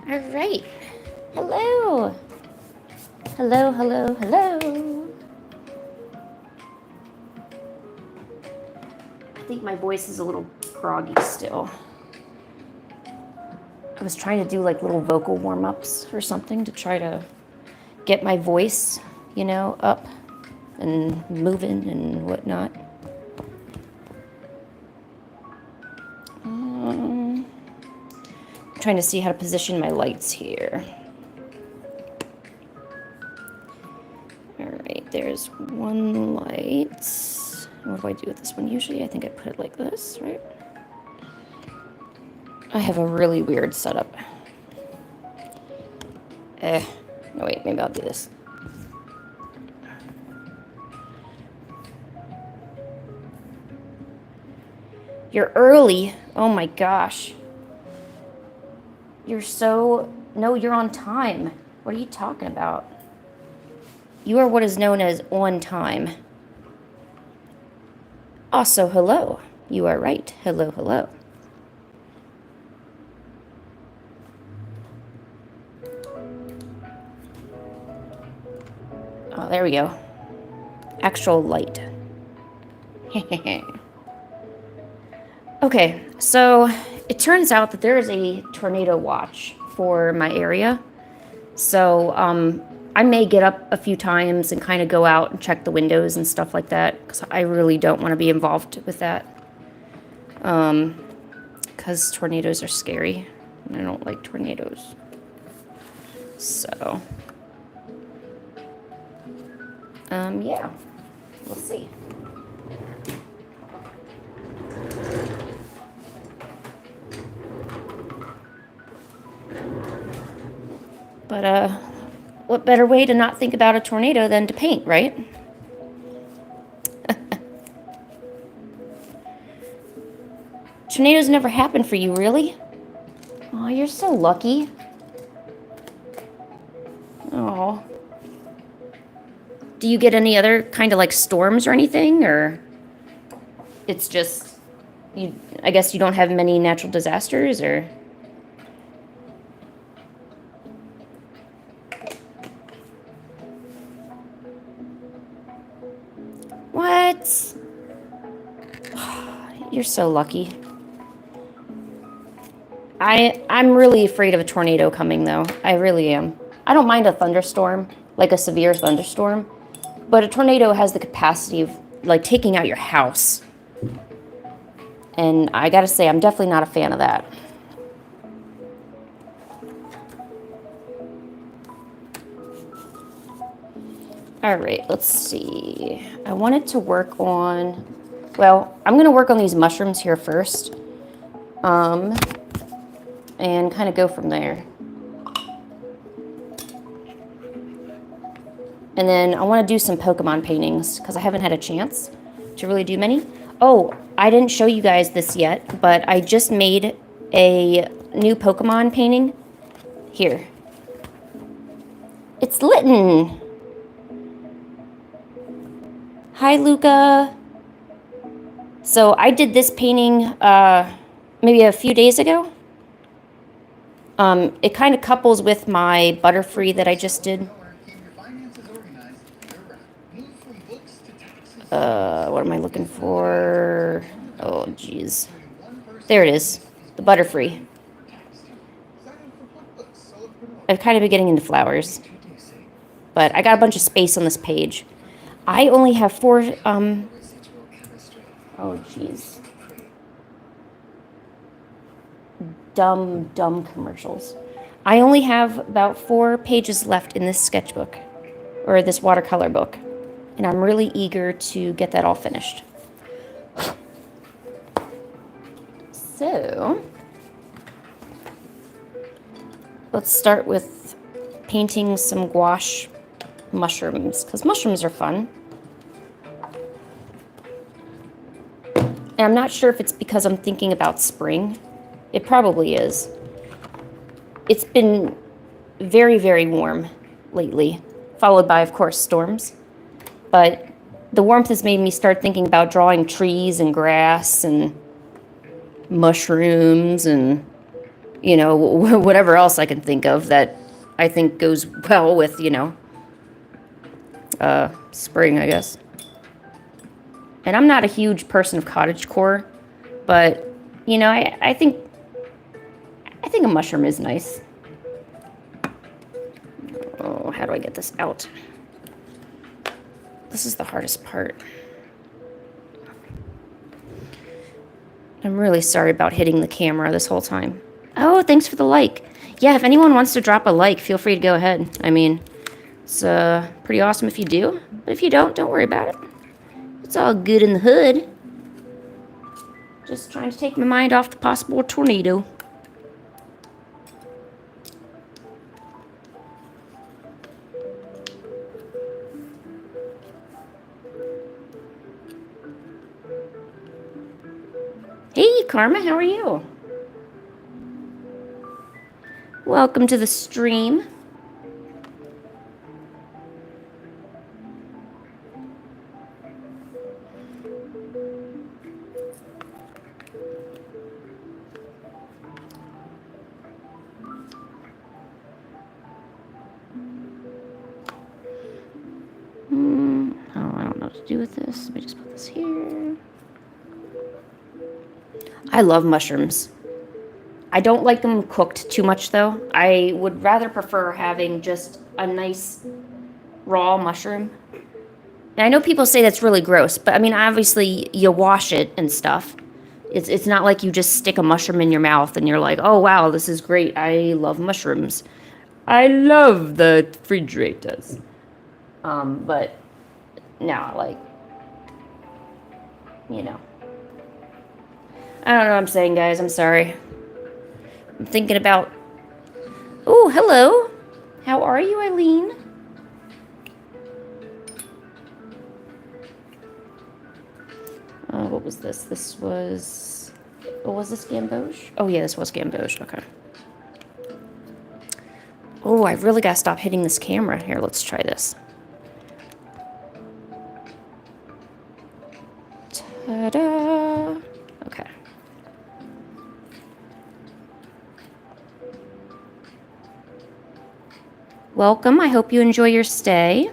All right. Hello. Hello, hello, hello. I think my voice is a little groggy still. I was trying to do like little vocal warm-ups or something to try to get my voice, up and moving and whatnot. Trying to see how to position my lights here. All right, there's one light. What do I do with this one? Usually I think I put it like this, right? I have a really weird setup. No wait, maybe I'll do this. You're early. Oh my gosh. No, you're on time. What are you talking about? You are what is known as on time. Also, hello. You are right. Hello, hello. Oh, there we go. Actual light. Okay, so it turns out that there is a tornado watch for my area. So I may get up a few times and kind of go out and check the windows and stuff like that, because I really don't want to be involved with that. Because tornadoes are scary, and I don't like tornadoes. So, yeah, we'll see. But, what better way to not think about a tornado than to paint, right? Tornadoes never happen for you, really? Oh, you're so lucky. Oh. Do you get any other kind of like storms or anything, or it's just I guess you don't have many natural disasters, or? What? You're so lucky. I'm really afraid of a tornado coming, though. I really am. I don't mind a thunderstorm, like a severe thunderstorm, but a tornado has the capacity of, like, taking out your house. And I gotta say, I'm definitely not a fan of that. All right, let's see. I wanted to work on, well, I'm gonna work on these mushrooms here first. And kind of go from there. And then I want to do some Pokemon paintings because I haven't had a chance to really do many. Oh, I didn't show you guys this yet, but I just made a new Pokemon painting. Here. It's Litten. Hi, Luca. So I did this painting maybe a few days ago. It kind of couples with my Butterfree that I just did. What am I looking for? Oh, geez. There it is. The Butterfree. I've kind of been getting into flowers. But I got a bunch of space on this page. I only have 4, oh, geez. Dumb commercials. I only have about 4 pages left in this sketchbook, or this watercolor book, and I'm really eager to get that all finished. So, let's start with painting some gouache mushrooms, because mushrooms are fun. And I'm not sure if it's because I'm thinking about spring. It probably is. It's been very, very warm lately, followed by, of course, storms. But the warmth has made me start thinking about drawing trees and grass and mushrooms and you know, whatever else I can think of that I think goes well with, you know, spring, I guess. And I'm not a huge person of cottagecore, but, you know, I think a mushroom is nice. Oh, how do I get this out? This is the hardest part. I'm really sorry about hitting the camera this whole time. Oh, thanks for the like. Yeah, if anyone wants to drop a like, feel free to go ahead. I mean, it's pretty awesome if you do. But if you don't worry about it. It's all good in the hood. Just trying to take my mind off the possible tornado. Hey, Karma, how are you? Welcome to the stream. Oh, I don't know what to do with this. Let me just put this here. I love mushrooms. I don't like them cooked too much, though. I would rather prefer having just a nice raw mushroom. And I know people say that's really gross, but I mean, obviously, you wash it and stuff. It's not like you just stick a mushroom in your mouth and you're like, oh, wow, this is great. I love mushrooms. I love the refrigerators. But no, like, you know. I don't know what I'm saying, guys. I'm sorry. I'm thinking about... Oh, hello. How are you, Eileen? What was this? This was... Oh, was this gamboge? Oh, yeah, this was gamboge. Okay. Oh, I really gotta stop hitting this camera. Here, let's try this. Ta-da! Okay. Welcome. I hope you enjoy your stay.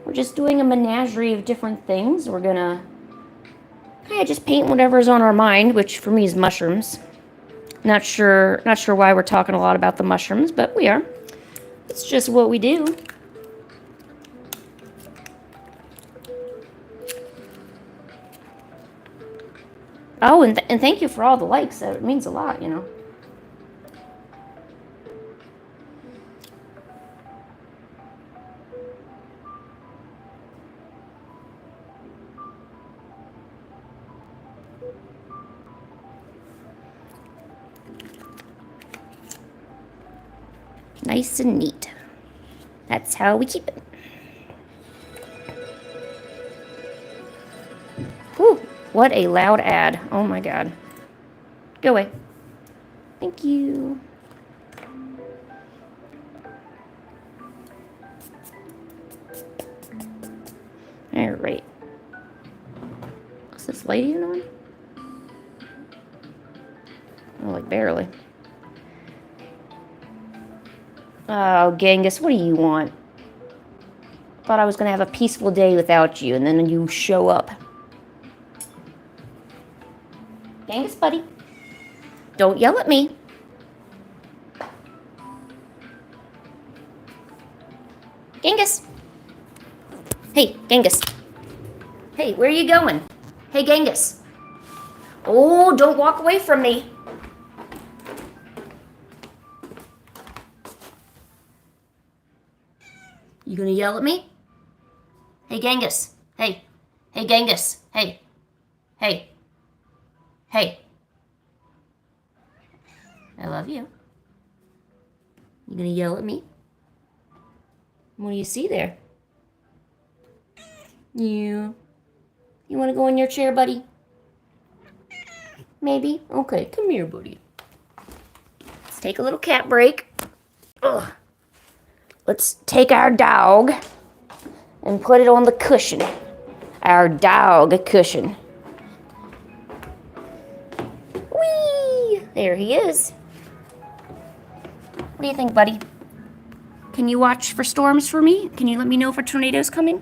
We're just doing a menagerie of different things. We're gonna just paint whatever's on our mind, which for me is mushrooms. Not sure why we're talking a lot about the mushrooms, but we are. It's just what we do. Oh, and thank you for all the likes. It means a lot, you know. Nice and neat. That's how we keep it. Whew, what a loud ad. Oh my god. Go away. Thank you. Alright. Is this light even on? Oh, like barely. Oh, Genghis, what do you want? Thought I was gonna have a peaceful day without you, and then you show up. Genghis, buddy. Don't yell at me. Genghis. Hey, Genghis. Hey, where are you going? Hey, Genghis. Oh, don't walk away from me. You gonna yell at me? Hey, Genghis. Hey. Hey, Genghis. Hey. Hey. Hey. I love you. You gonna yell at me? What do you see there? You wanna go in your chair, buddy? Maybe? Okay, come here, buddy. Let's take a little cat break. Ugh. Let's take our dog and put it on the cushion. our dog cushion. Whee! There he is. What do you think, buddy? Can you watch for storms for me? Can you let me know if a tornado's coming?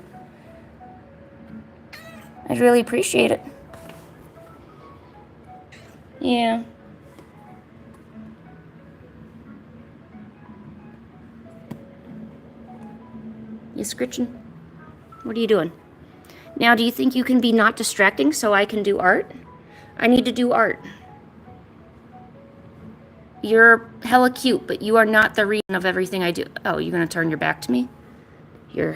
I'd really appreciate it. Yeah. You scritching? What are you doing? Now, do you think you can be not distracting so I can do art? I need to do art. You're hella cute, but you are not the reason of everything I do. Oh, you're gonna turn your back to me? Your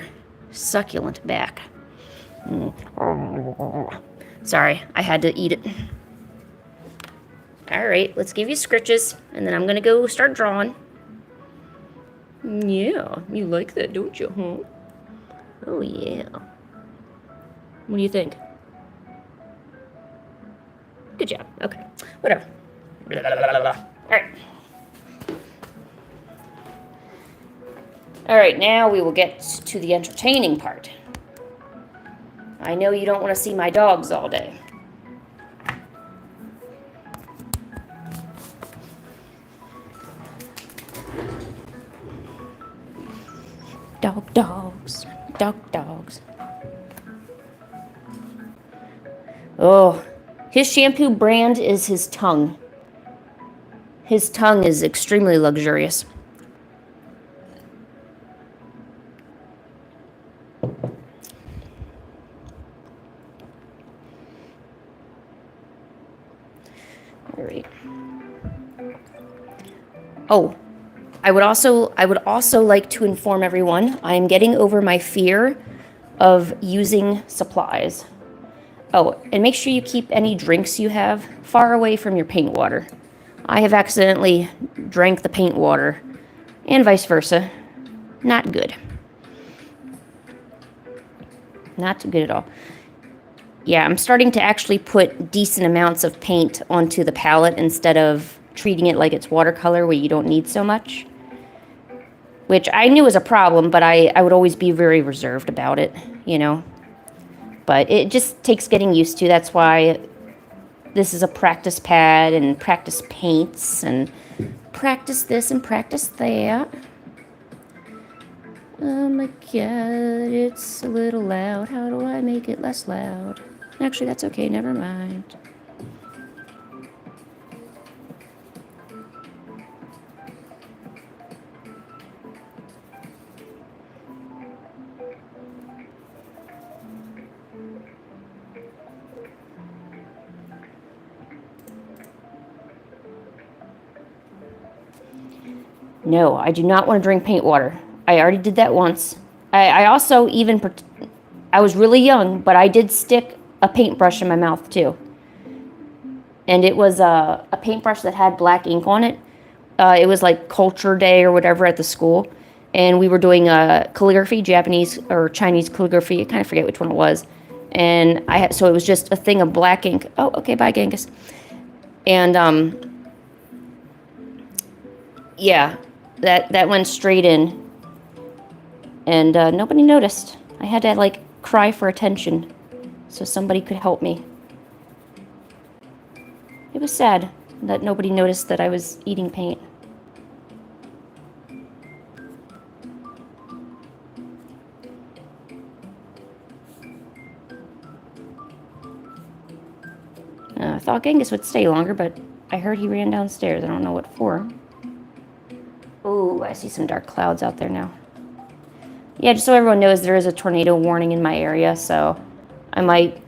succulent back. Sorry, I had to eat it. Alright, let's give you scritches, and then I'm gonna go start drawing. Yeah, you like that, don't you, huh? Oh, yeah. What do you think? Good job. Okay, whatever. Alright. Alright, now we will get to the entertaining part. I know you don't want to see my dogs all day. Dogs. Dogs. Oh, his shampoo brand is his tongue. His tongue is extremely luxurious. All right. Oh, I would also like to inform everyone I am getting over my fear of using supplies. Oh, and make sure you keep any drinks you have far away from your paint water. I have accidentally drank the paint water, and vice versa. Not good. Not good at all. Yeah, I'm starting to actually put decent amounts of paint onto the palette instead of treating it like it's watercolor where you don't need so much. Which I knew was a problem, but I would always be very reserved about it, you know. But it just takes getting used to. That's why this is a practice pad and practice paints and practice this and practice that. Oh my god, it's a little loud. How do I make it less loud? Actually, that's okay, never mind. No, I do not want to drink paint water. I already did that once. I also even, I was really young, but I did stick a paintbrush in my mouth too. And it was a paintbrush that had black ink on it. It was like culture day or whatever at the school. And we were doing calligraphy, Japanese or Chinese calligraphy. I kind of forget which one it was. And so it was just a thing of black ink. Oh, okay, bye, Genghis. And yeah, that went straight in. And nobody noticed. I had to like cry for attention so somebody could help me. It was sad that nobody noticed that I was eating paint. I thought Genghis would stay longer, but I heard he ran downstairs. I don't know what for. Oh, I see some dark clouds out there now. Yeah, just so everyone knows, there is a tornado warning in my area, so I might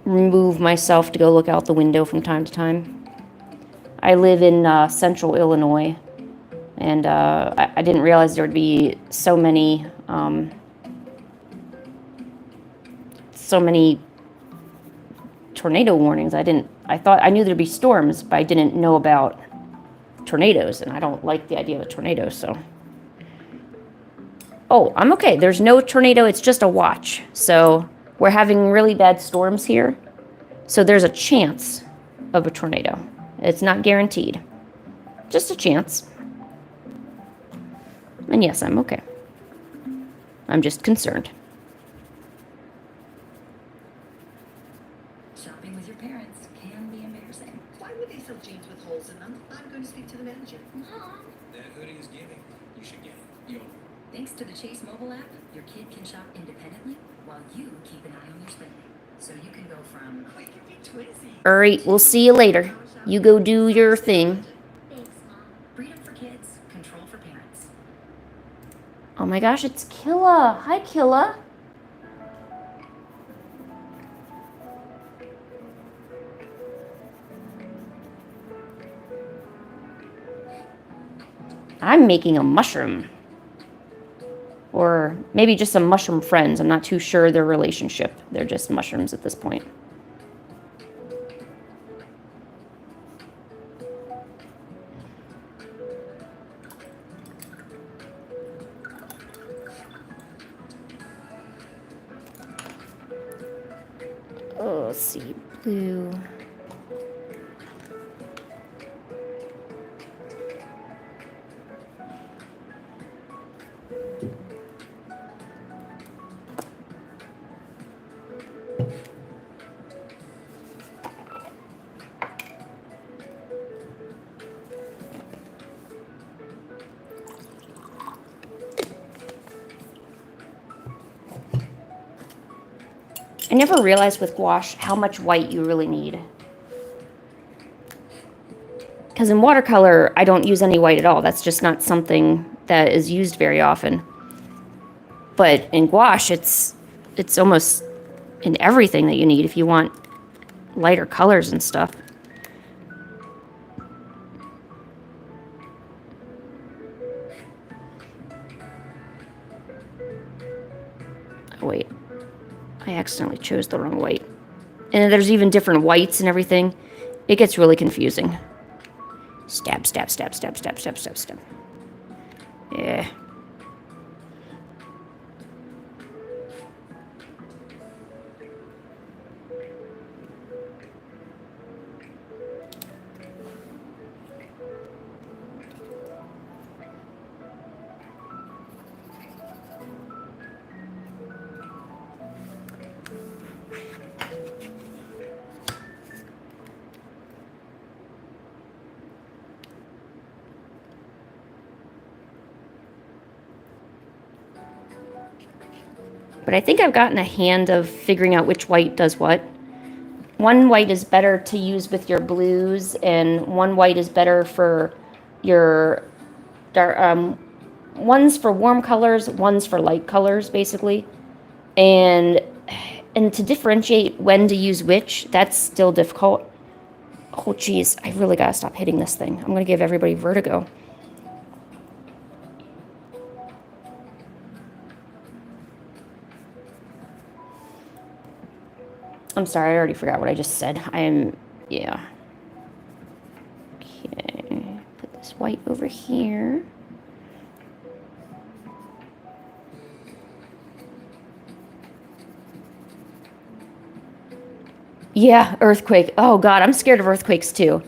remove myself to go look out the window from time to time. I live in central Illinois, and I didn't realize there would be so many tornado warnings. I thought I knew there'd be storms, but I didn't know about tornadoes, and I don't like the idea of a tornado, so. Oh, I'm okay. There's no tornado. It's just a watch. So we're having really bad storms here. So there's a chance of a tornado. It's not guaranteed. Just a chance. And yes, I'm okay. I'm just concerned. Thanks to the Chase mobile app, your kid can shop independently while you keep an eye on your spending. So you can go from All right, we'll see you later. You go do your thing. Thanks, Mom. Freedom for kids, control for parents. Oh my gosh, it's Killa. Hi, Killa. I'm making a mushroom. Or maybe just some mushroom friends. I'm not too sure their relationship. They're just mushrooms at this point. Oh, let's see. Blue. I never realized with gouache how much white you really need. Because in watercolor, I don't use any white at all. That's just not something that is used very often. But in gouache, it's almost in everything that you need if you want lighter colors and stuff. Oh, wait. I accidentally chose the wrong white. And there's even different whites and everything. It gets really confusing. Stab, stab, stab, stab, stab, stab, stab, stab. Yeah. But I think I've gotten a hand of figuring out which white does what. One white is better to use with your blues, and one white is better for your dark. One's for warm colors, one's for light colors, basically. And to differentiate when to use which, that's still difficult. Oh, geez, I really gotta stop hitting this thing. I'm gonna give everybody vertigo. I'm sorry, I already forgot what I just said. Yeah. Okay, put this white over here. Yeah, earthquake. Oh God, I'm scared of earthquakes too.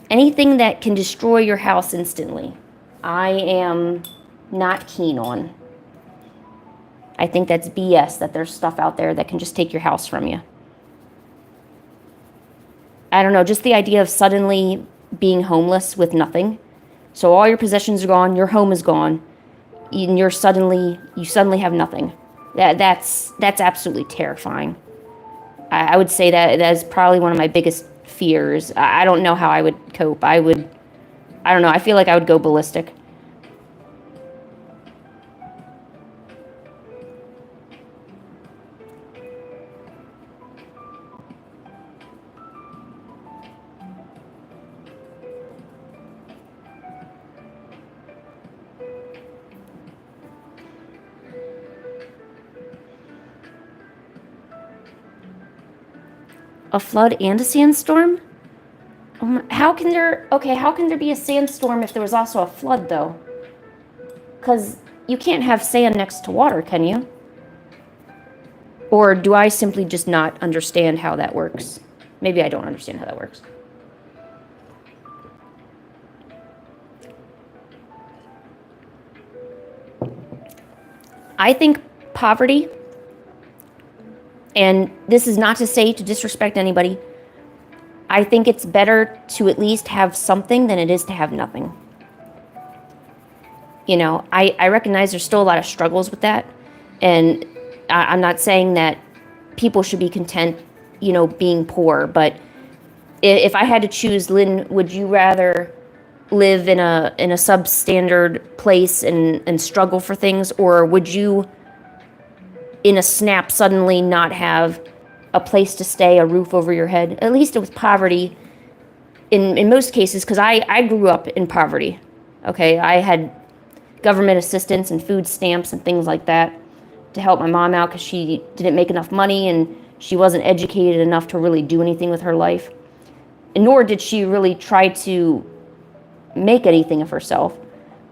Anything that can destroy your house instantly, I am not keen on. I think that's BS that there's stuff out there that can just take your house from you. I don't know, just the idea of suddenly being homeless with nothing. So all your possessions are gone, your home is gone, and you suddenly have nothing. That's absolutely terrifying. I would say that is probably one of my biggest fears. I don't know how I would cope. I don't know. I feel like I would go ballistic. A flood and a sandstorm? How can there be a sandstorm if there was also a flood, though? Because you can't have sand next to water, can you? Or do I simply just not understand how that works? Maybe I don't understand how that works. I think poverty, and this is not to say to disrespect anybody, I think it's better to at least have something than it is to have nothing. You know, I recognize there's still a lot of struggles with that. And I'm not saying that people should be content, you know, being poor. But if I had to choose, Lynn, would you rather live in a substandard place and struggle for things, or would you, in a snap, suddenly not have a place to stay, a roof over your head? At least with poverty, in most cases, because I grew up in poverty. Okay, I had government assistance and food stamps and things like that to help my mom out because she didn't make enough money and she wasn't educated enough to really do anything with her life. And nor did she really try to make anything of herself.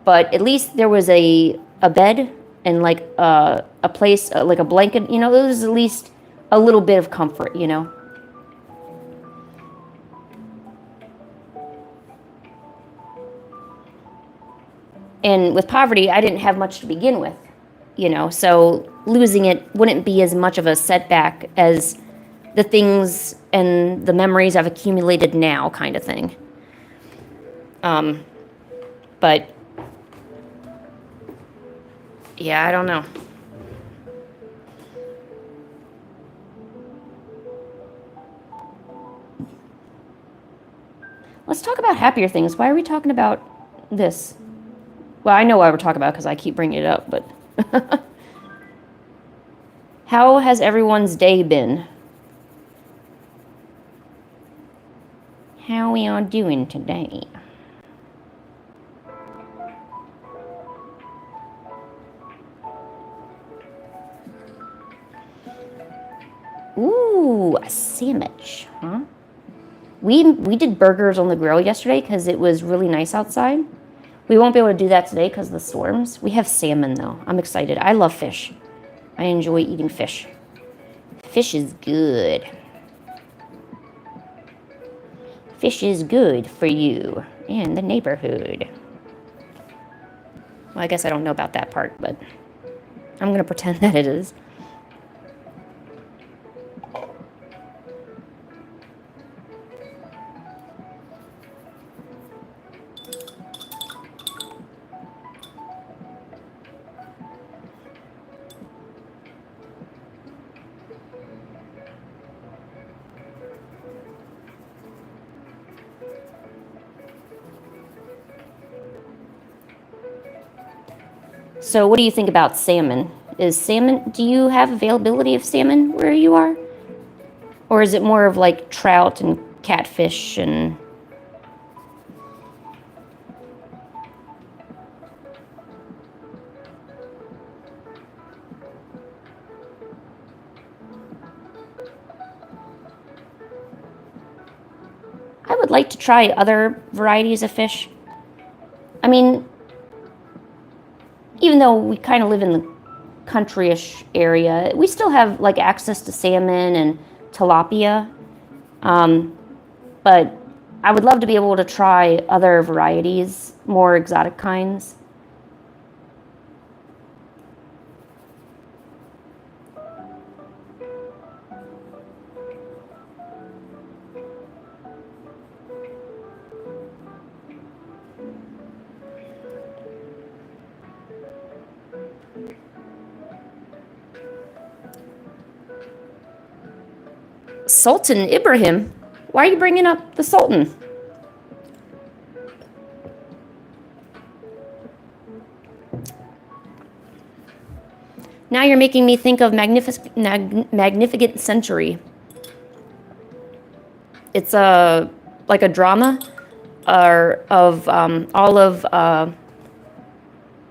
But at least there was a bed and like a place, like a blanket, you know, it was at least a little bit of comfort, you know. And with poverty, I didn't have much to begin with, you know, so losing it wouldn't be as much of a setback as the things and the memories I've accumulated now, kind of thing. But yeah, I don't know. Let's talk about happier things. Why are we talking about this? Well, I know why we're talking about it because I keep bringing it up, but how has everyone's day been? How we all doing today? Ooh, a sandwich, huh? We did burgers on the grill yesterday because it was really nice outside. We won't be able to do that today because of the storms. We have salmon, though. I'm excited. I love fish. I enjoy eating fish. Fish is good. Fish is good for you and the neighborhood. Well, I guess I don't know about that part, but I'm going to pretend that it is. So what do you think about salmon? Do you have availability of salmon where you are? Or is it more of like trout and catfish and... I would like to try other varieties of fish. I mean, even though we kind of live in the country-ish area, we still have like access to salmon and tilapia. But I would love to be able to try other varieties, more exotic kinds. Sultan Ibrahim? Why are you bringing up the Sultan? Now you're making me think of Magnificent Century. It's like a drama of all of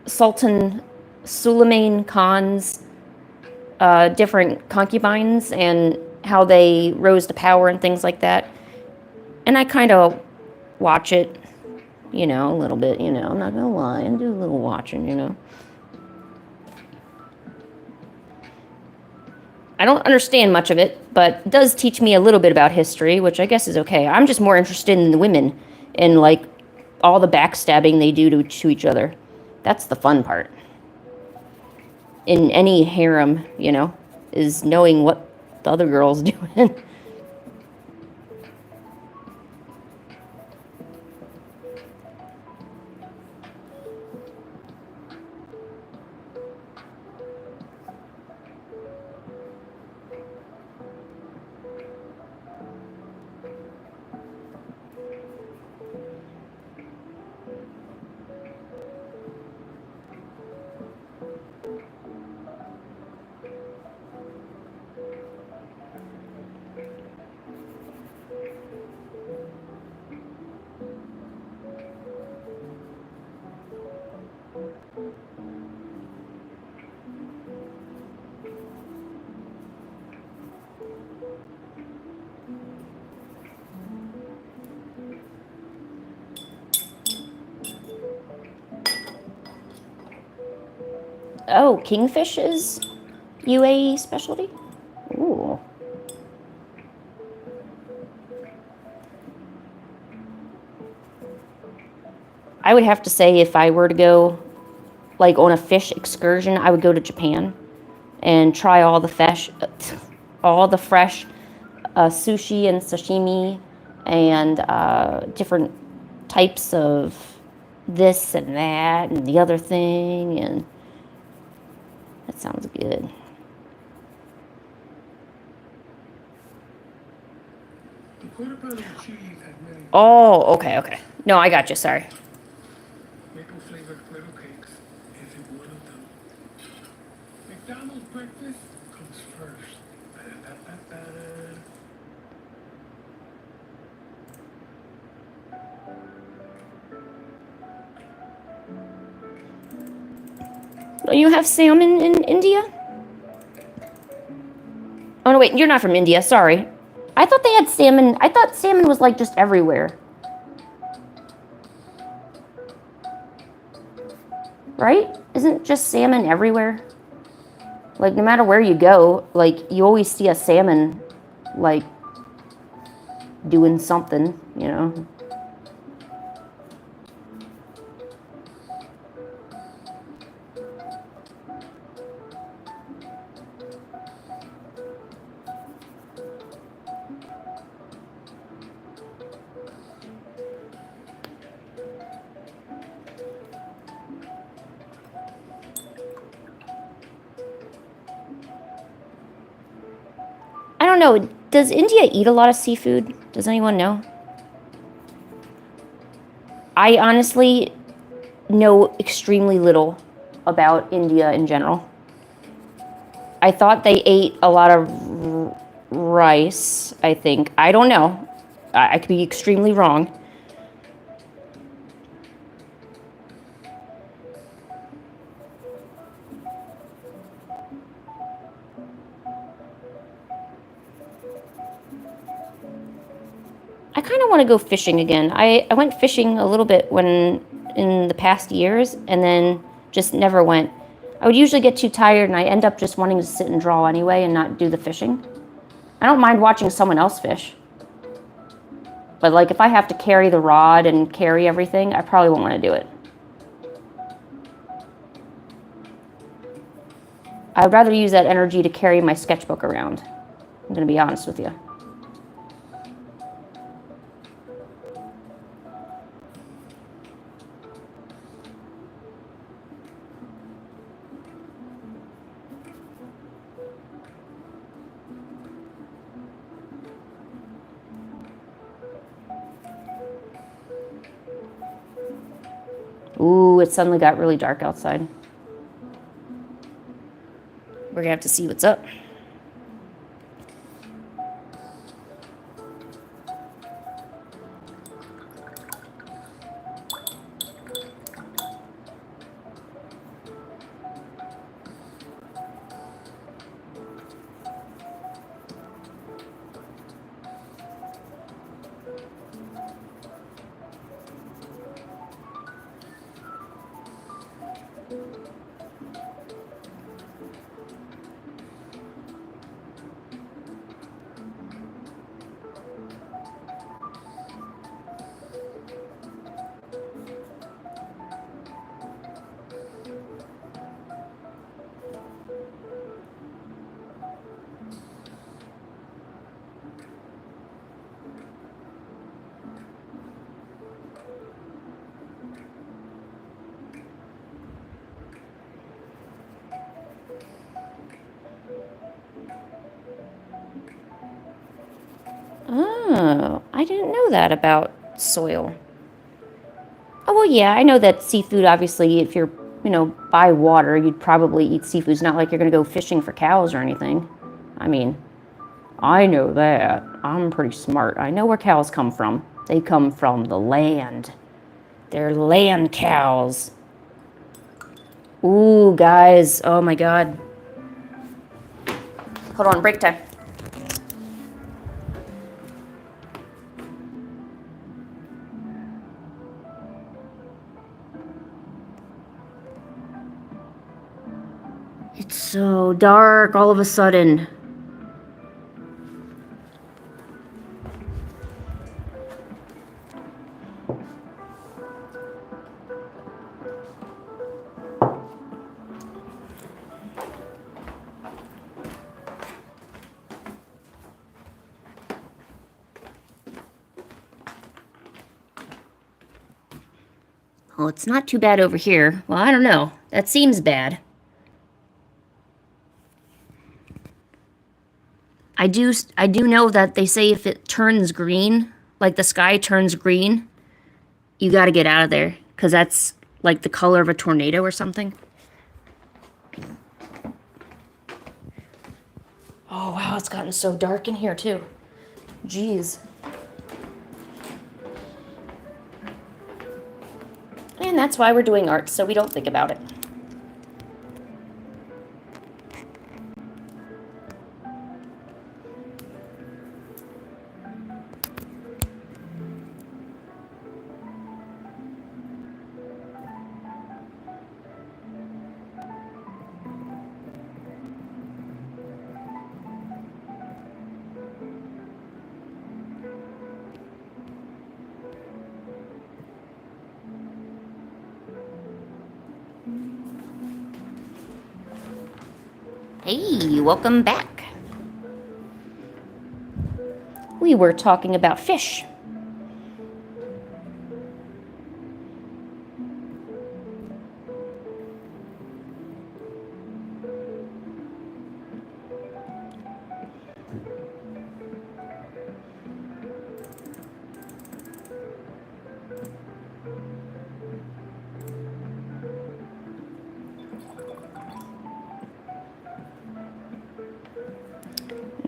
Sultan Suleiman Khan's different concubines and how they rose to power and things like that. And I kind of watch it, you know, a little bit, you know, I'm not gonna lie, I do a little watching, you know. I don't understand much of it, but it does teach me a little bit about history, which I guess is okay. I'm just more interested in the women and like all the backstabbing they do to each other. That's the fun part. In any harem, you know, is knowing what the other girl's doing. Oh, kingfish is UAE specialty? Ooh. I would have to say if I were to go like on a fish excursion, I would go to Japan and try all the fresh sushi and sashimi and different types of this and that and the other thing, and that sounds good. The portobello cheese had many Oh, okay, okay. No, I got you. Sorry. maple flavored griddle cakes isn't one of them. McDonald's breakfast comes first. Ba-da-ba-ba-ba. Don't you have salmon in India? Oh no, wait, you're not from India. Sorry. I thought they had salmon. I thought salmon was like just everywhere. Right? Isn't just salmon everywhere? Like no matter where you go, like you always see a salmon like doing something, you know. I don't know. Does India eat a lot of seafood? Does anyone know? I honestly know extremely little about India in general. I thought they ate a lot of rice, I think. I don't know. I could be extremely wrong. I kind of want to go fishing again. I went fishing a little bit when in the past years and then just never went. I would usually get too tired and I end up just wanting to sit and draw anyway and not do the fishing. I don't mind watching someone else fish. But like if I have to carry the rod and carry everything, I probably won't want to do it. I'd rather use that energy to carry my sketchbook around. I'm going to be honest with you. Ooh, it suddenly got really dark outside. We're gonna have to see what's up. Oh, I didn't know that about soil. Oh, well, yeah, I know that seafood, obviously, if you're, by water, you'd probably eat seafood. It's not like you're going to go fishing for cows or anything. I mean, I know that. I'm pretty smart. I know where cows come from. They come from the land. They're land cows. Ooh, guys. Oh, my God. Hold on, break time. It's so dark all of a sudden. Well, it's not too bad over here. Well, I don't know. That seems bad. I do know that they say if it turns green, like the sky turns green, you got to get out of there because that's like the color of a tornado or something. Oh, wow, it's gotten so dark in here too. Jeez. And that's why we're doing art, so we don't think about it. Hey, welcome back. We were talking about fish.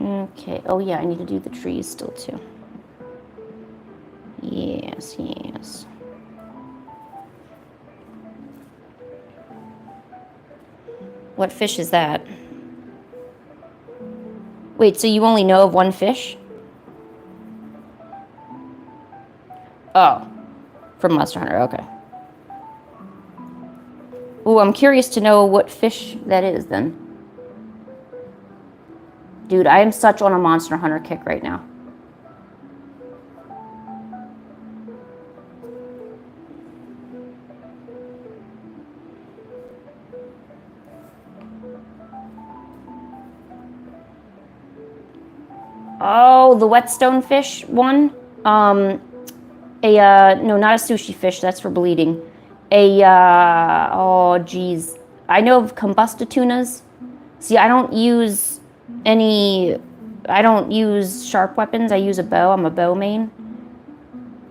Okay, oh yeah, I need to do the trees still too. Yes, yes. What fish is that? Wait, so you only know of one fish? Oh, from Monster Hunter, okay. Ooh, I'm curious to know what fish that is then. Dude, I am such on a Monster Hunter kick right now. Oh, the whetstone fish one? No, not a sushi fish, that's for bleeding. Oh geez. I know of combustatunas. See, I don't use sharp weapons, I use a bow, I'm a bow main.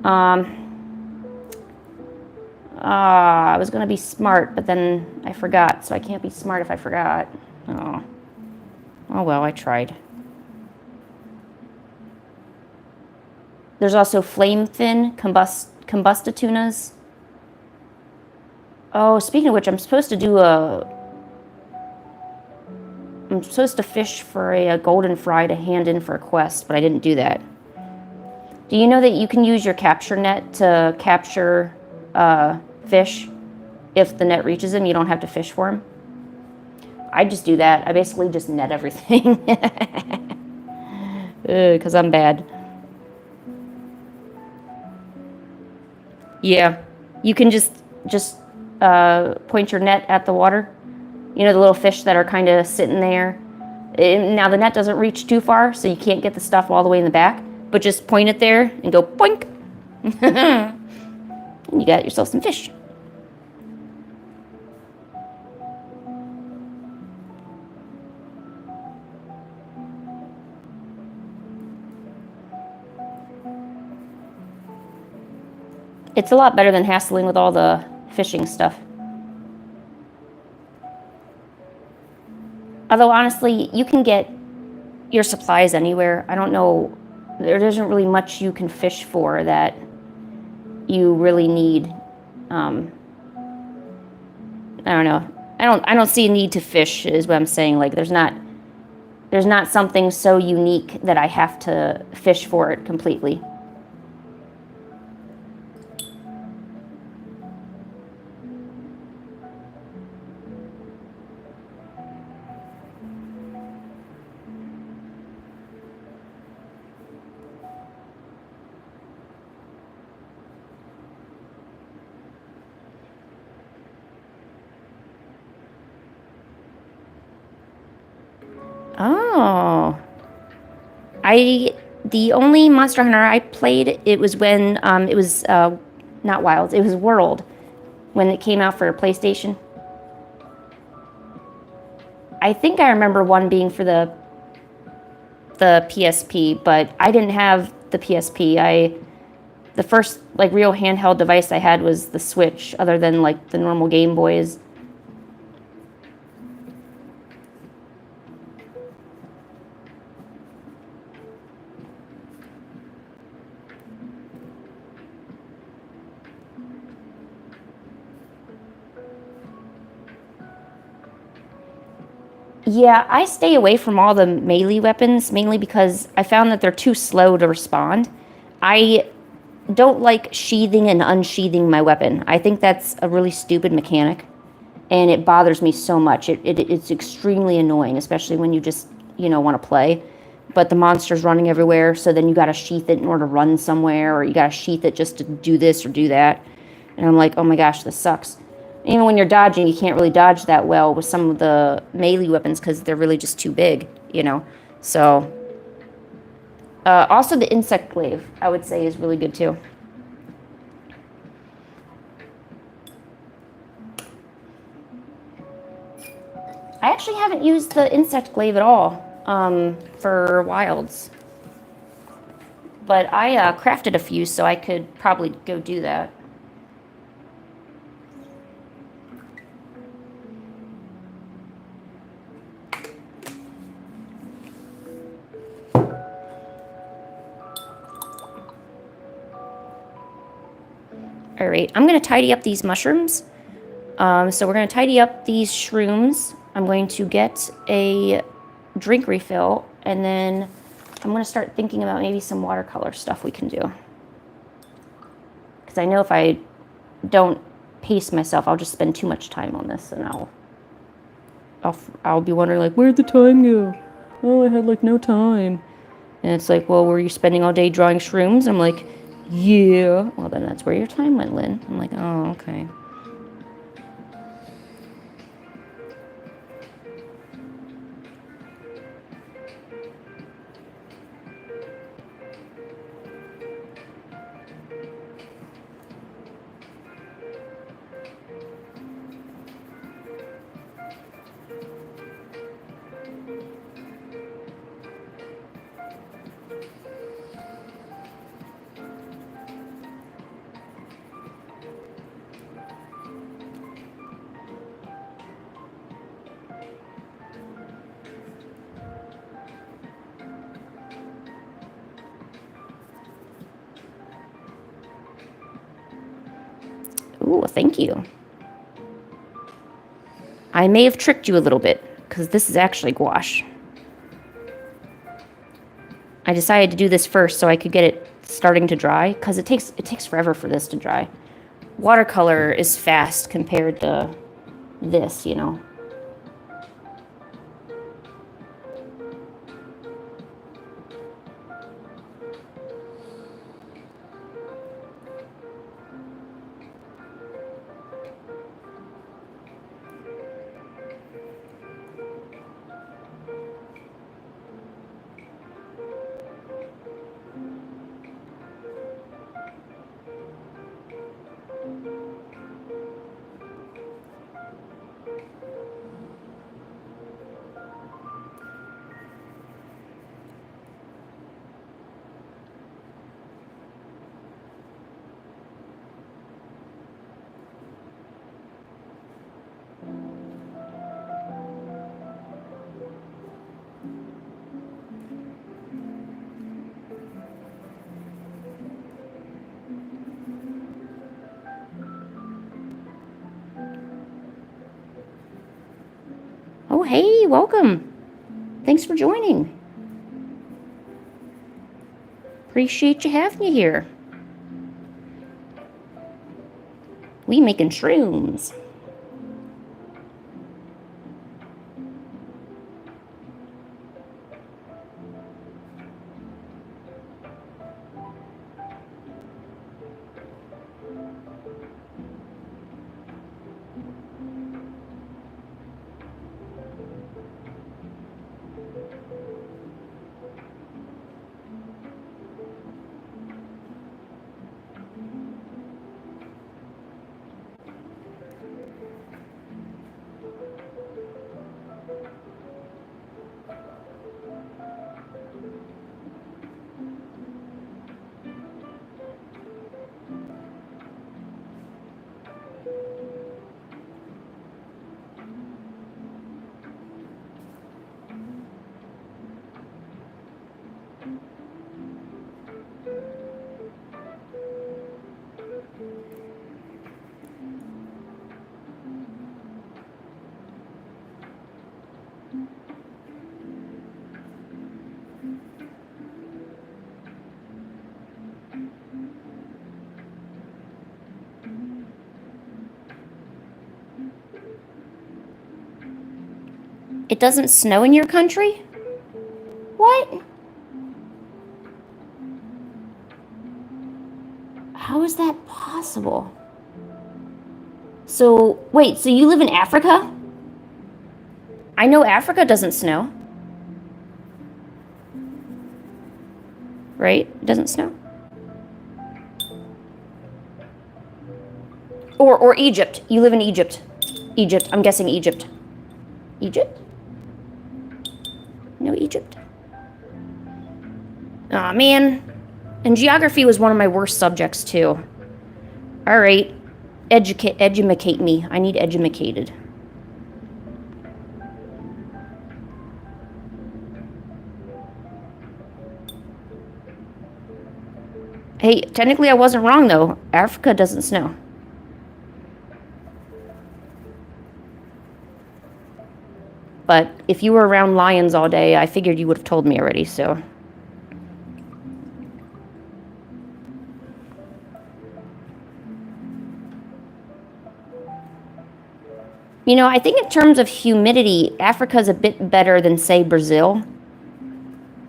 I was gonna be smart, but then I forgot, so I can't be smart if I forgot. Oh. Oh well, I tried. There's also flame fin, combustatunas. Oh, speaking of which, I'm supposed to fish for a golden fry to hand in for a quest, but I didn't do that. Do you know that you can use your capture net to capture fish? If the net reaches him, you don't have to fish for him. I just do that. I basically just net everything. Because I'm bad. Yeah. You can just point your net at the water. You know, the little fish that are kind of sitting there. Now, the net doesn't reach too far, so you can't get the stuff all the way in the back. But just point it there and go boink. And you got yourself some fish. It's a lot better than hassling with all the fishing stuff. Although, honestly, you can get your supplies anywhere. I don't know. There isn't really much you can fish for that you really need. I don't know. I don't see a need to fish, is what I'm saying. Like, there's not something so unique that I have to fish for it completely. Oh. The only Monster Hunter I played, it was when, it was, not Wilds, it was World, when it came out for PlayStation. I think I remember one being for the PSP, but I didn't have the PSP. The first, like, real handheld device I had was the Switch, other than, like, the normal Game Boys. Yeah, I stay away from all the melee weapons, mainly because I found that they're too slow to respond. I don't like sheathing and unsheathing my weapon. I think that's a really stupid mechanic, and it bothers me so much. It's extremely annoying, especially when you just, want to play. But the monster's running everywhere, so then you gotta sheath it in order to run somewhere, or you gotta sheath it just to do this or do that. And I'm like, oh my gosh, this sucks. Even when you're dodging, you can't really dodge that well with some of the melee weapons because they're really just too big. So, also the insect glaive, I would say, is really good too. I actually haven't used the insect glaive at all for wilds. But I crafted a few, so I could probably go do that. All right, I'm going to tidy up these mushrooms. So we're going to tidy up these shrooms. I'm going to get a drink refill, and then I'm going to start thinking about maybe some watercolor stuff we can do. Because I know if I don't pace myself, I'll just spend too much time on this, and I'll be wondering, like, where'd the time go? Oh, I had, like, no time. And it's like, well, were you spending all day drawing shrooms? I'm like, yeah. Well, then that's where your time went, Lynn. I'm like, oh, okay. Ooh, thank you. I may have tricked you a little bit, because this is actually gouache. I decided to do this first so I could get it starting to dry, because it takes forever for this to dry. Watercolor is fast compared to this. Oh, hey, welcome. Thanks for joining. Appreciate you having you here. We making shrooms. It doesn't snow in your country? What? How is that possible? So, wait, so you live in Africa? I know Africa doesn't snow. Right? It doesn't snow. Or Egypt. You live in Egypt. Egypt. I'm guessing Egypt. Egypt? No Egypt? Aw, man. And geography was one of my worst subjects, too. All right. Edumacate me. I need edumacated. Hey, technically I wasn't wrong, though. Africa doesn't snow. But if you were around lions all day, I figured you would have told me already, so... You know, I think in terms of humidity, Africa's a bit better than, say, Brazil.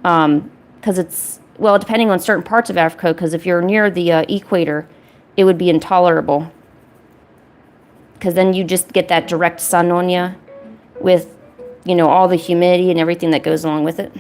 Because it's, well, depending on certain parts of Africa, because if you're near the equator, it would be intolerable. Because then you just get that direct sun on you with, you know, all the humidity and everything that goes along with it.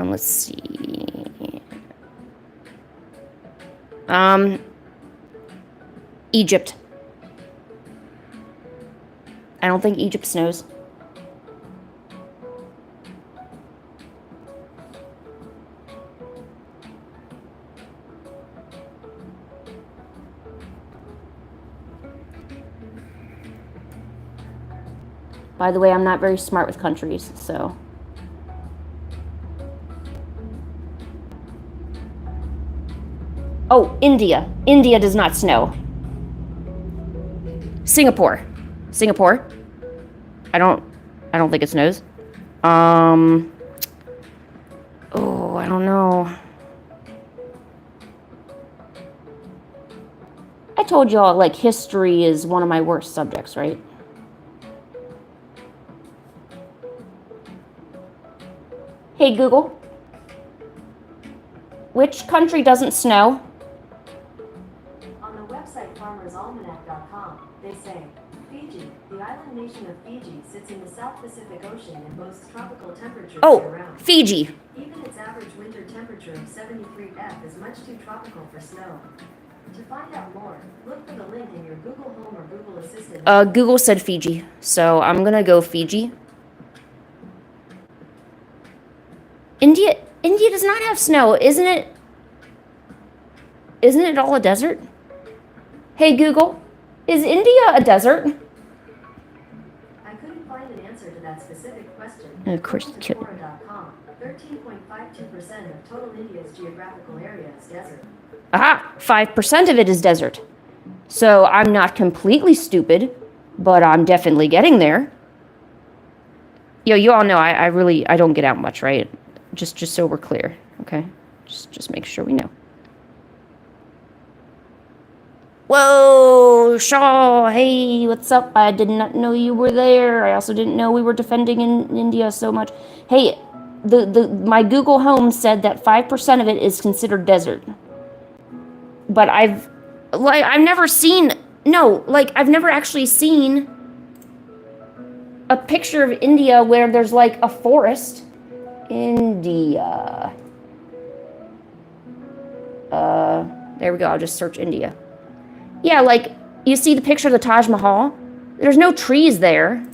Let's see. Egypt. I don't think Egypt snows. By the way, I'm not very smart with countries, so... Oh, India. India does not snow. Singapore. Singapore. I don't think it snows. Oh, I don't know. I told y'all, like, history is one of my worst subjects, right? Hey, Google. Which country doesn't snow? FarmersAlmanac.com, they say, Fiji, the island nation of Fiji, sits in the South Pacific Ocean and boasts tropical temperatures year-round. Fiji. Even its average winter temperature of 73 F is much too tropical for snow. To find out more, look for the link in your Google Home or Google Assistant. Google said Fiji, so I'm gonna go Fiji. India does not have snow, isn't it? Isn't it all a desert? Hey Google, is India a desert? I couldn't find an answer to that specific question. Of course you couldn't. 13.52% of total India's geographical area is desert. Aha, 5% of it is desert. So I'm not completely stupid, but I'm definitely getting there. Yo, you all know I don't get out much, right? Just so we're clear, okay? Just make sure we know. Whoa, Shaw, hey, what's up? I did not know you were there. I also didn't know we were defending in India so much. Hey, my Google Home said that 5% of it is considered desert. But I've never actually seen a picture of India where there's like a forest. India. There we go, I'll just search India. Yeah, like, you see the picture of the Taj Mahal? There's no trees there.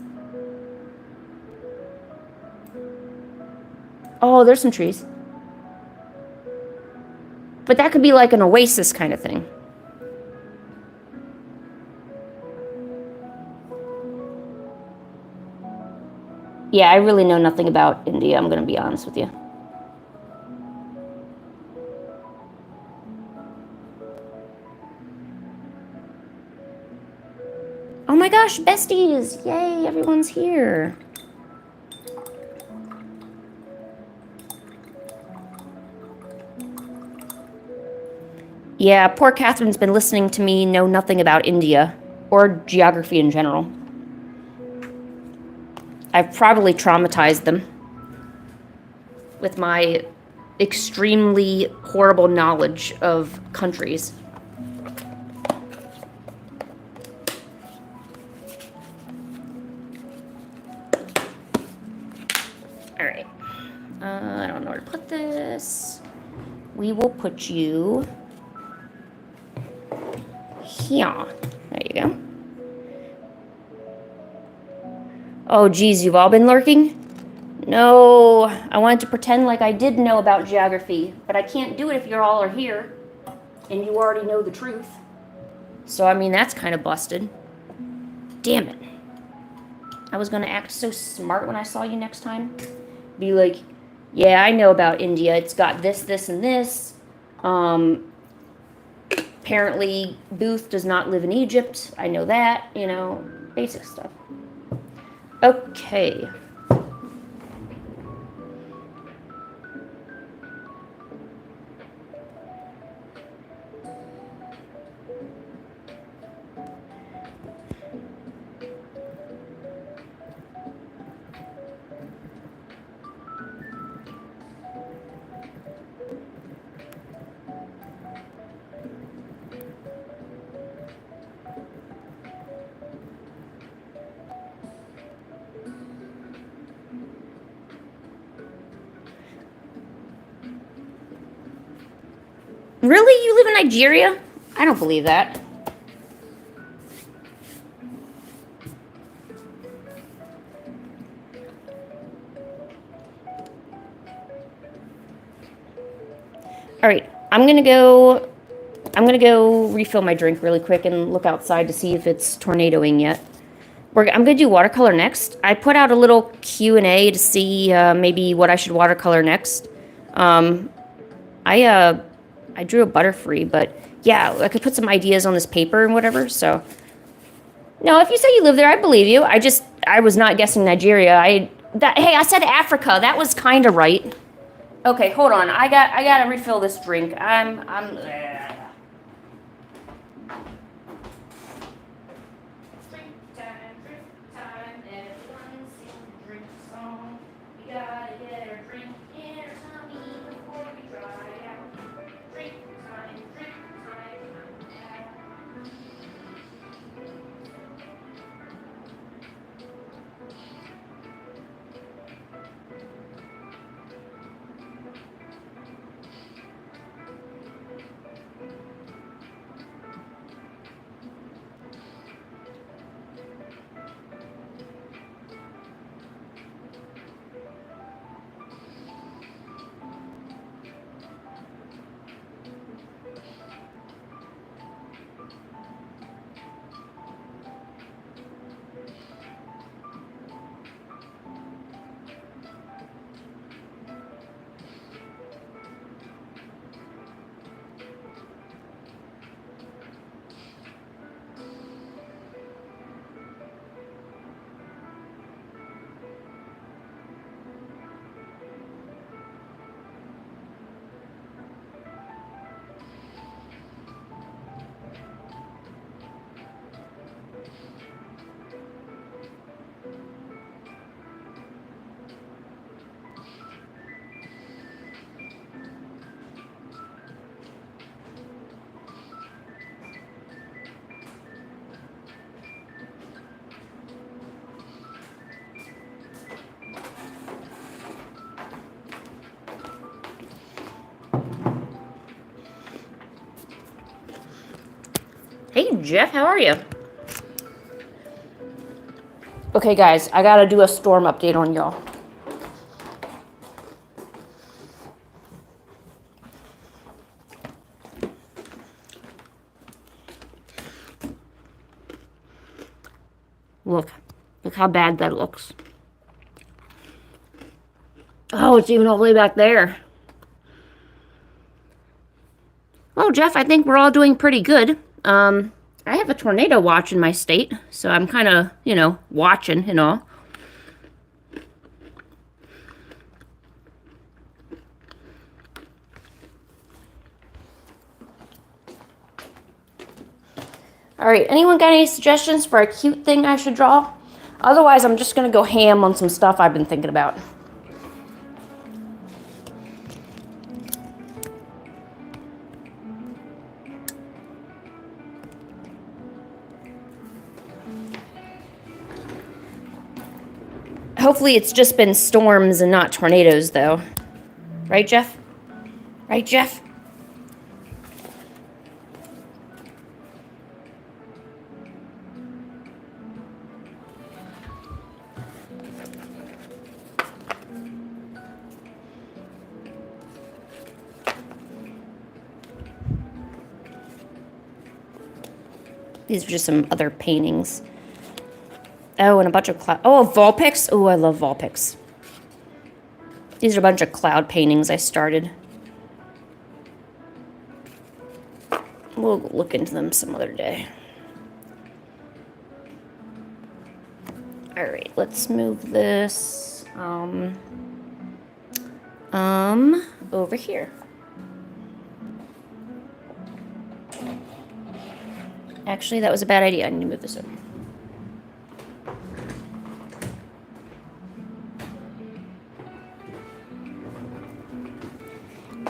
Oh, there's some trees. But that could be like an oasis kind of thing. Yeah, I really know nothing about India, I'm going to be honest with you. Oh my gosh, besties! Yay, everyone's here. Yeah, poor Catherine's been listening to me know nothing about India, or geography in general. I've probably traumatized them with my extremely horrible knowledge of countries. All right. I don't know where to put this. We will put you here. There you go. Oh, geez, you've all been lurking? No, I wanted to pretend like I did know about geography, but I can't do it if you all are here, and you already know the truth. So, I mean, that's kind of busted. Damn it. I was gonna act so smart when I saw you next time. Be like, yeah, I know about India. It's got this, this, and this. Apparently, Booth does not live in Egypt. I know that, you know, basic stuff. Okay. Really? You live in Nigeria? I don't believe that. All right, I'm gonna go refill my drink really quick and look outside to see if it's tornadoing yet. I'm gonna do watercolor next. I put out a little Q&A to see maybe what I should watercolor next. I drew a Butterfree, but yeah, I could put some ideas on this paper and whatever. So, no, if you say you live there, I believe you. I was not guessing Nigeria. Hey, I said Africa. That was kind of right. Okay, hold on. I gotta refill this drink. I'm. Everyone sing the drink song. We gotta get our drink in our tummy before we dry out. Drink time, drink time. Hey, Jeff, how are you? Okay, guys, I gotta do a storm update on y'all. Look how bad that looks. Oh, it's even all the way back there. Well, Jeff, I think we're all doing pretty good. I have a tornado watch in my state, so I'm kind of, watching and all. All right, anyone got any suggestions for a cute thing I should draw? Otherwise, I'm just going to go ham on some stuff I've been thinking about. Hopefully it's just been storms and not tornadoes, though. Right, Jeff? Right, Jeff? These are just some other paintings. Oh, and a bunch of cloud. Oh, Volpix. Oh, I love Volpix. These are a bunch of cloud paintings I started. We'll look into them some other day. All right, let's move this over here. Actually, that was a bad idea. I need to move this over.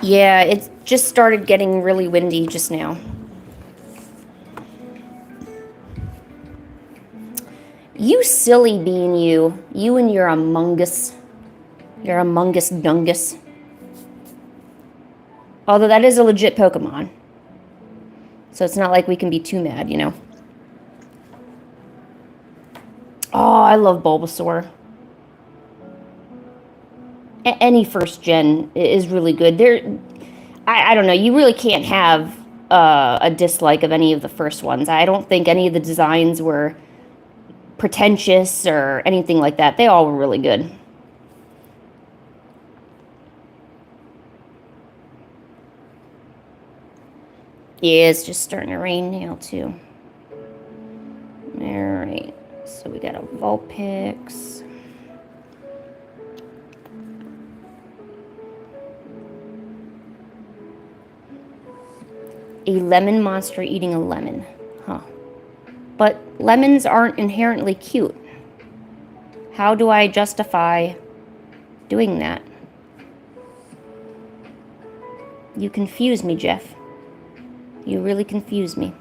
Yeah, it just started getting really windy just now. You silly bean, you. You and your Among Us. Your Among Us Dungus. Although that is a legit Pokemon. So it's not like we can be too mad, Oh, I love Bulbasaur. Any first gen is really good. I don't know. You really can't have a dislike of any of the first ones. I don't think any of the designs were pretentious or anything like that. They all were really good. Yeah, it's just starting to rain now, too. All right. So we got a Vulpix. A lemon monster eating a lemon. Huh. But lemons aren't inherently cute. How do I justify doing that? You confuse me, Jeff. You really confuse me.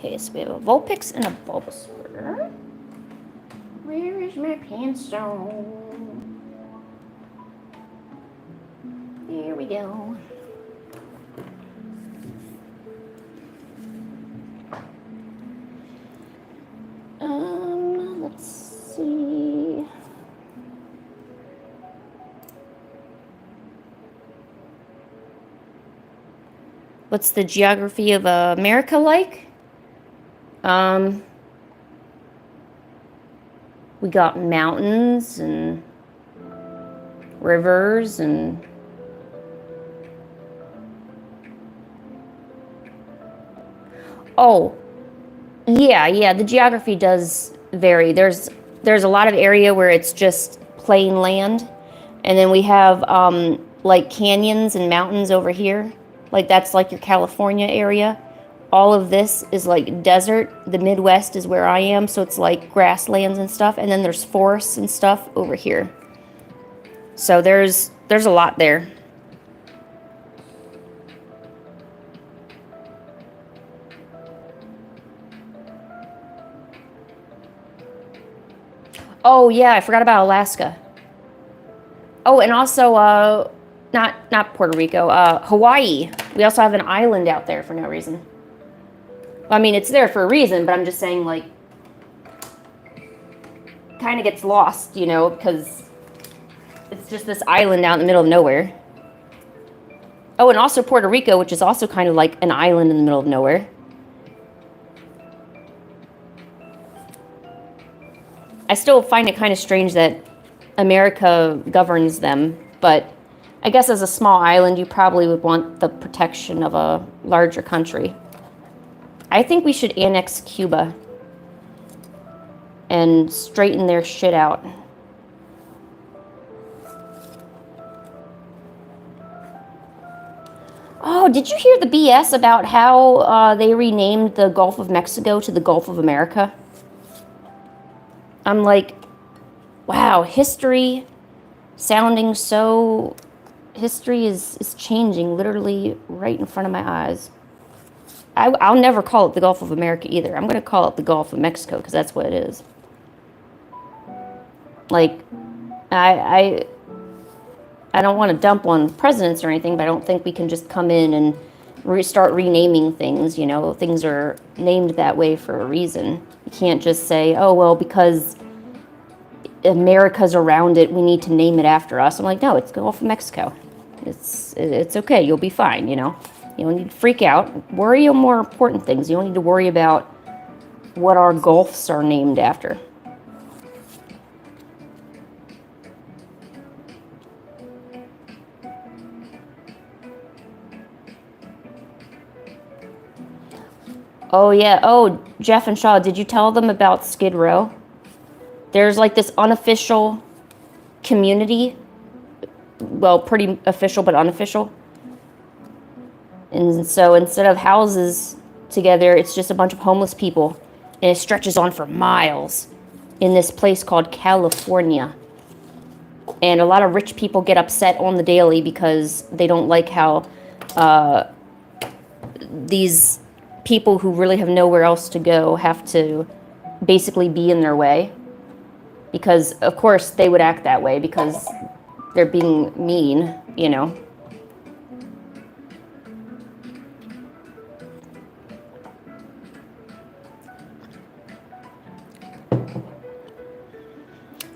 Okay, so we have a Vulpix and a Bulbasaur. Where is my pencil? Here we go. Let's see. What's the geography of America like? Um, we got mountains and rivers and oh, yeah, the geography does vary. There's a lot of area where it's just plain land, and then we have like canyons and mountains over here. Like that's like your California area. All of this is like desert. The Midwest is where I am, so it's like grasslands and stuff, and then there's forests and stuff over here. So there's a lot there. Oh yeah, I forgot about Alaska. Oh, and also not Puerto Rico, Hawaii. We also have an island out there for no reason. I mean, it's there for a reason, but I'm just saying, like, kind of gets lost, you know, because it's just this island out in the middle of nowhere. Oh, and also Puerto Rico, which is also kind of like an island in the middle of nowhere. I still find it kind of strange that America governs them, but I guess as a small island, you probably would want the protection of a larger country. I think we should annex Cuba and straighten their shit out. Oh, did you hear the BS about how they renamed the Gulf of Mexico to the Gulf of America? I'm like, wow, history sounding so... History is changing literally right in front of my eyes. I'll never call it the Gulf of America either. I'm going to call it the Gulf of Mexico because that's what it is. Like, I don't want to dump on presidents or anything, but I don't think we can just come in and start renaming things. You know, things are named that way for a reason. You can't just say, oh, well, because America's around it, we need to name it after us. I'm like, no, it's Gulf of Mexico. It's okay. You'll be fine, you know. You don't need to freak out. Worry on more important things. You don't need to worry about what our gulfs are named after. Oh, yeah. Oh, Jeff and Shaw, did you tell them about Skid Row? There's like this unofficial community. Well, pretty official, but unofficial. And so instead of houses together, it's just a bunch of homeless people. And it stretches on for miles in this place called California. And a lot of rich people get upset on the daily because they don't like how these people who really have nowhere else to go have to basically be in their way. Because, of course, they would act that way because they're being mean, you know.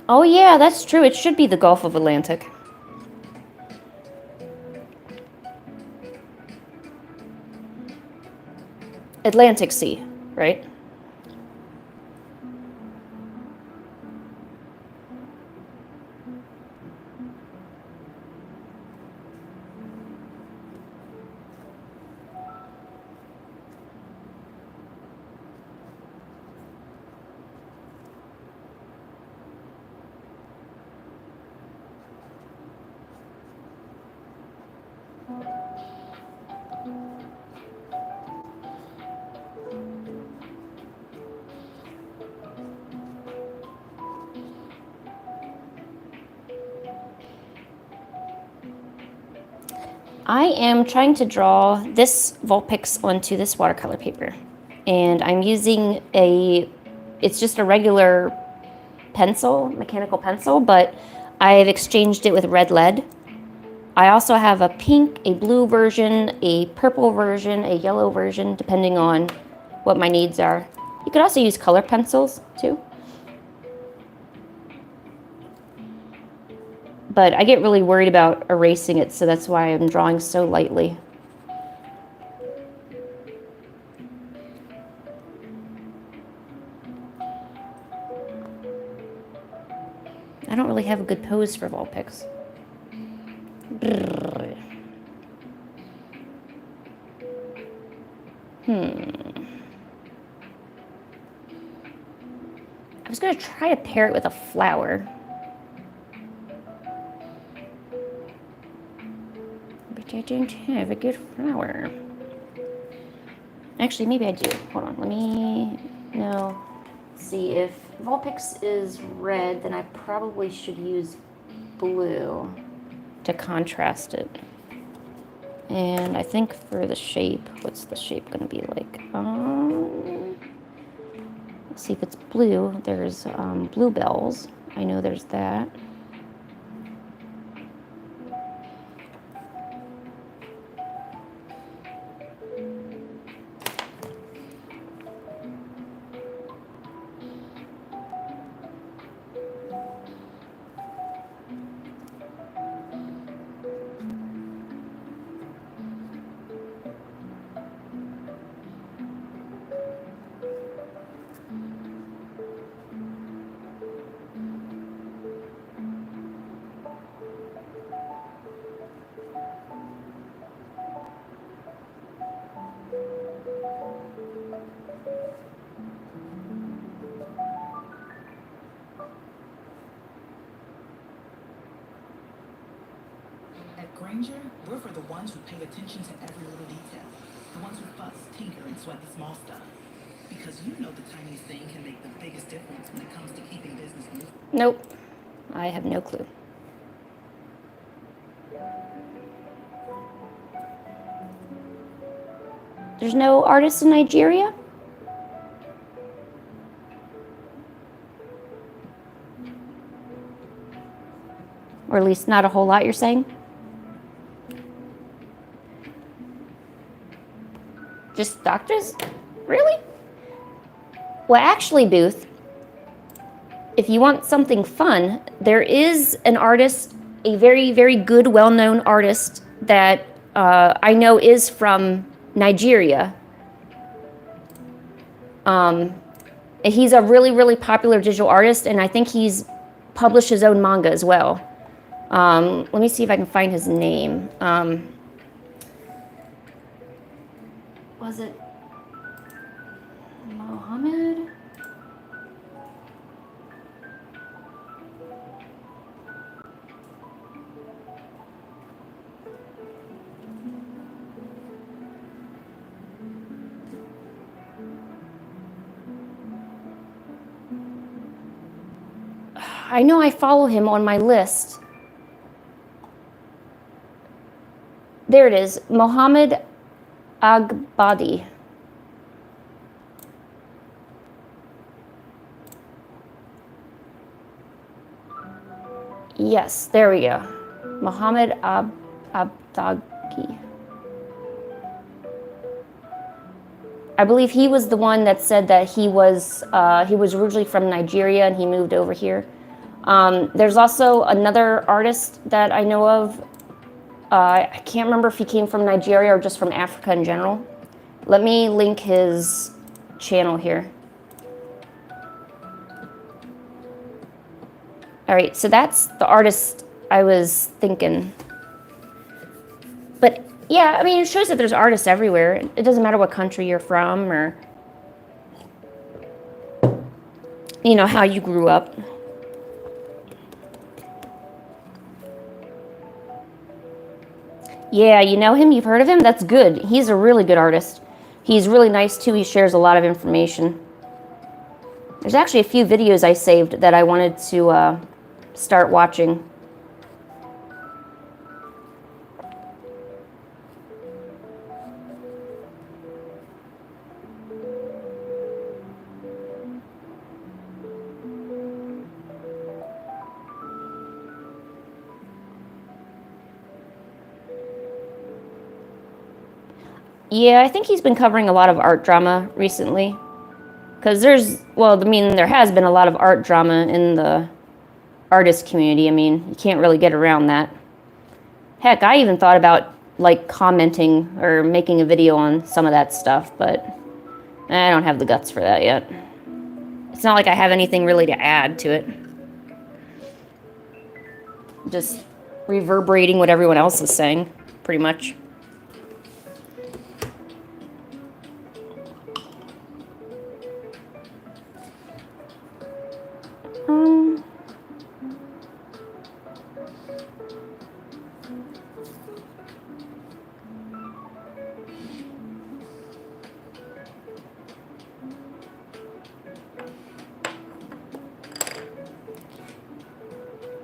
Oh, yeah, that's true. It should be the Gulf of Atlantic. Atlantic Sea, right? I am trying to draw this Volpix onto this watercolor paper. And I'm using it's just a regular pencil, mechanical pencil, but I've exchanged it with red lead. I also have a pink, a blue version, a purple version, a yellow version, depending on what my needs are. You could also use color pencils too. But I get really worried about erasing it, so that's why I'm drawing so lightly. I don't really have a good pose for Vulpix. I was gonna try to pair it with a flower. But I don't have a good flower. Actually, maybe I do. Hold on, let me... No. See, if Vulpix is red, then I probably should use blue to contrast it. And I think for the shape, what's the shape gonna be like? Let's see if it's blue. There's bluebells. I know there's that. At Granger, we're for the ones who pay attention to every little detail. The ones who fuss, tinker, and sweat the small stuff. Because you know the tiniest thing can make the biggest difference when it comes to keeping business moving. Nope. I have no clue. There's no artists in Nigeria? Or at least not a whole lot, you're saying? Just doctors? Really? Well, actually, Booth, if you want something fun, there is an artist, a very, very good, well-known artist that I know is from Nigeria. He's a really, really popular digital artist, and I think he's published his own manga as well. Let me see if I can find his name. Was it Mohammed? I know I follow him on my list. There it is, Mohammed Agbadi. Yes, there we go. Mohammed Abdagi. I believe he was the one that said that he was originally from Nigeria and he moved over here. There's also another artist that I know of. I can't remember if he came from Nigeria or just from Africa in general. Let me link his channel here. All right, so that's the artist I was thinking. But yeah, I mean, it shows that there's artists everywhere. It doesn't matter what country you're from or, you know, how you grew up. Yeah, you know him? You've heard of him? That's good. He's a really good artist. He's really nice, too. He shares a lot of information. There's actually a few videos I saved that I wanted to start watching. Yeah, I think he's been covering a lot of art drama recently. Because there has been a lot of art drama in the artist community. I mean, you can't really get around that. Heck, I even thought about, like, commenting or making a video on some of that stuff, but I don't have the guts for that yet. It's not like I have anything really to add to it. just reverberating what everyone else is saying, pretty much.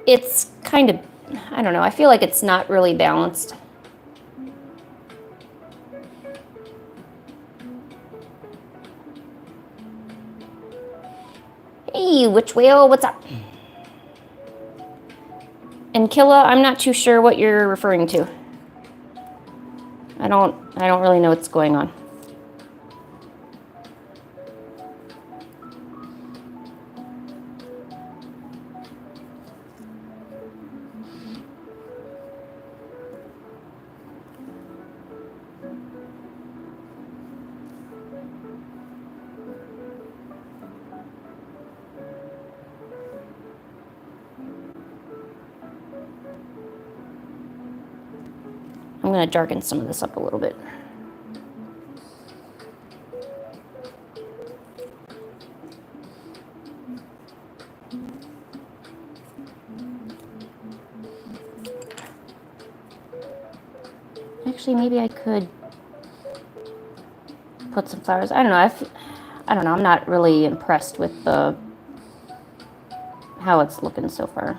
It's kind of, I don't know, I feel like it's not really balanced. Hey, Witch Whale, what's up? And Killa, I'm not too sure what you're referring to. I don't really know what's going on. I'm going to darken some of this up a little bit. Actually, maybe I could put some flowers. I don't know. I don't know. I'm not really impressed with how it's looking so far.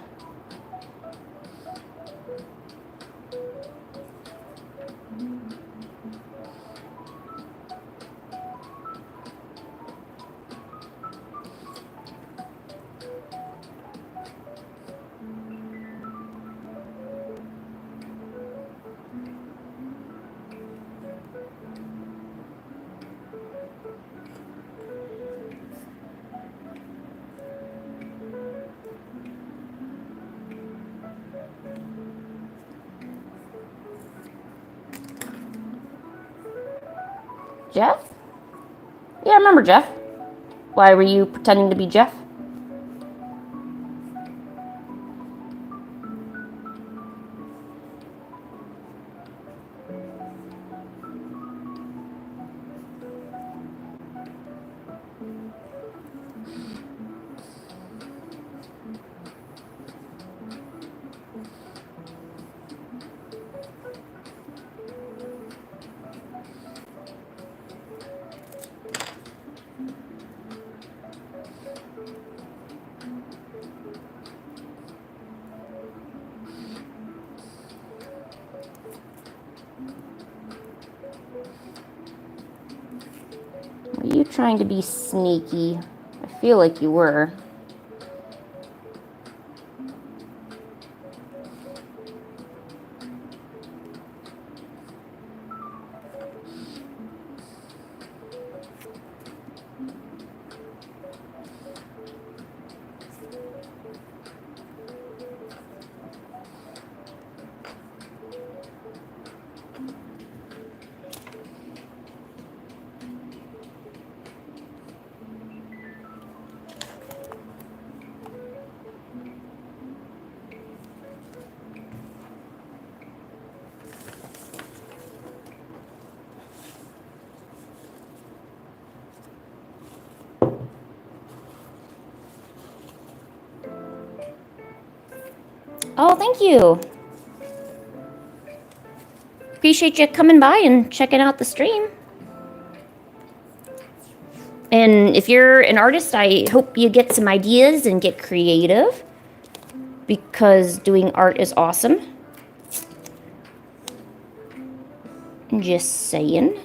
Jeff? Yeah, I remember Jeff. Why were you pretending to be Jeff? Were you trying to be sneaky? I feel like you were. Oh, thank you. Appreciate you coming by and checking out the stream. And if you're an artist, I hope you get some ideas and get creative, because doing art is awesome. Just saying.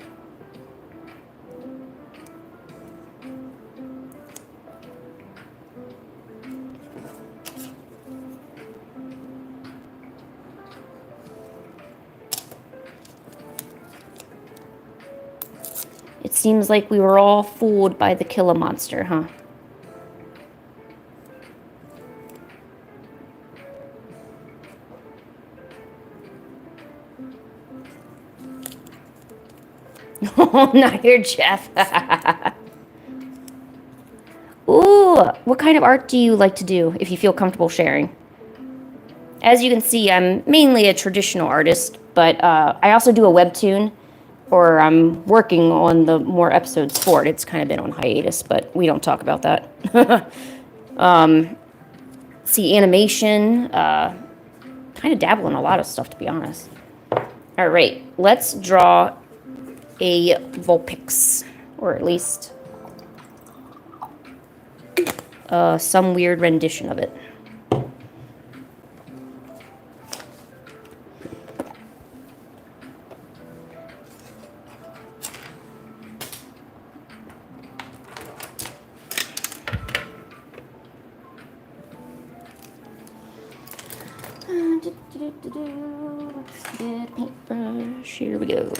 It seems like we were all fooled by the killer monster, huh? Oh, not here, Jeff. Ooh, what kind of art do you like to do if you feel comfortable sharing? As you can see, I'm mainly a traditional artist, but I also do a webtoon, or I'm working on the more episodes for it. It's kind of been on hiatus, but we don't talk about that. See, animation, kind of dabble in a lot of stuff, to be honest. All right, let's draw a Vulpix, or at least some weird rendition of it. Let's get a paintbrush. Here we go.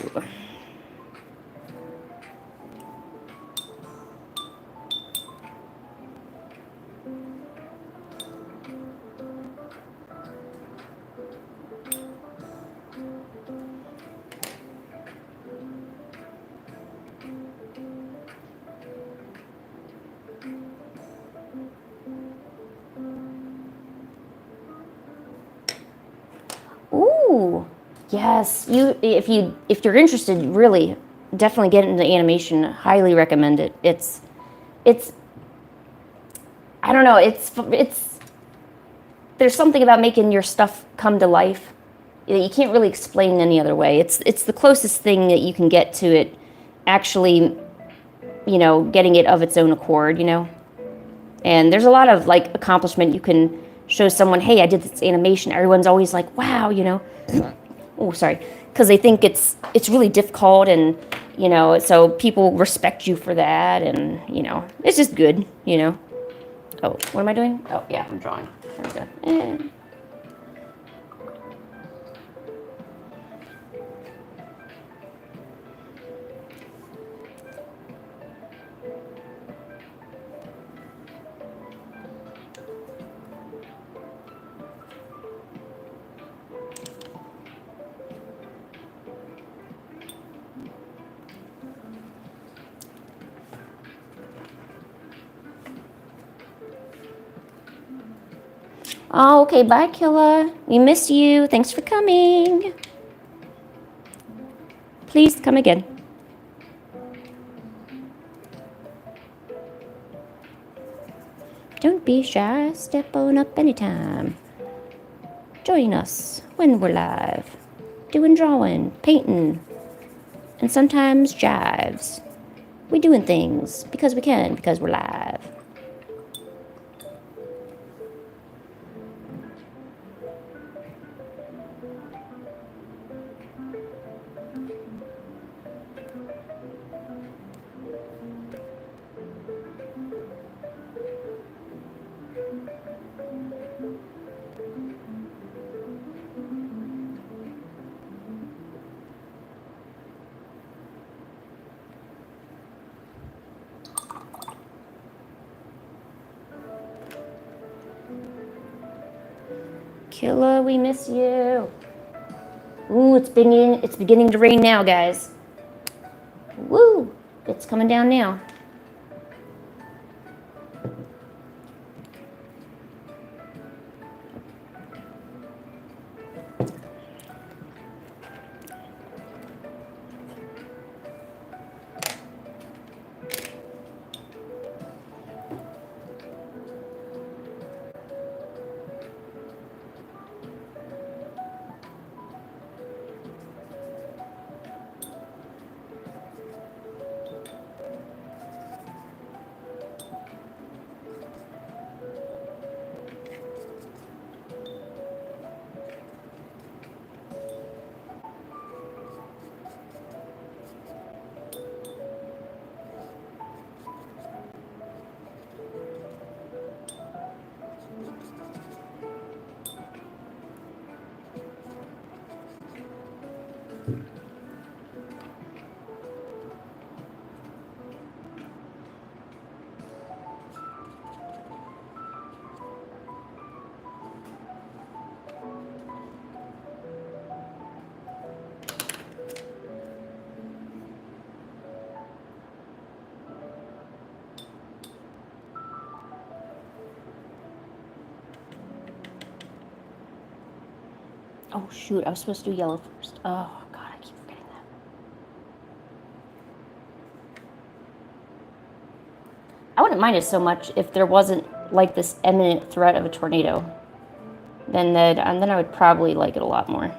Ooh, yes. If you're interested, really, definitely get into animation. Highly recommend it. It's I don't know. It's there's something about making your stuff come to life that you can't really explain any other way. It's the closest thing that you can get to it actually, getting it of its own accord. And there's a lot of like accomplishment you can show someone. Hey, I did this animation. Everyone's always like, wow. Oh, sorry, because they think it's really difficult, and so people respect you for that, and it's just good. Oh, what am I doing? Oh, yeah, I'm drawing. There we go. Oh, okay, bye, Killa. We miss you. Thanks for coming. Please come again. Don't be shy. Step on up anytime. Join us when we're live. Doing drawing, painting, and sometimes jives. We doing things because we can, because we're live. Killa, we miss you. Ooh, it's beginning to rain now, guys. Woo! It's coming down now. Oh, shoot. I was supposed to do yellow first. Oh, God. I keep forgetting that. I wouldn't mind it so much if there wasn't, like, this imminent threat of a tornado. Then I would probably like it a lot more.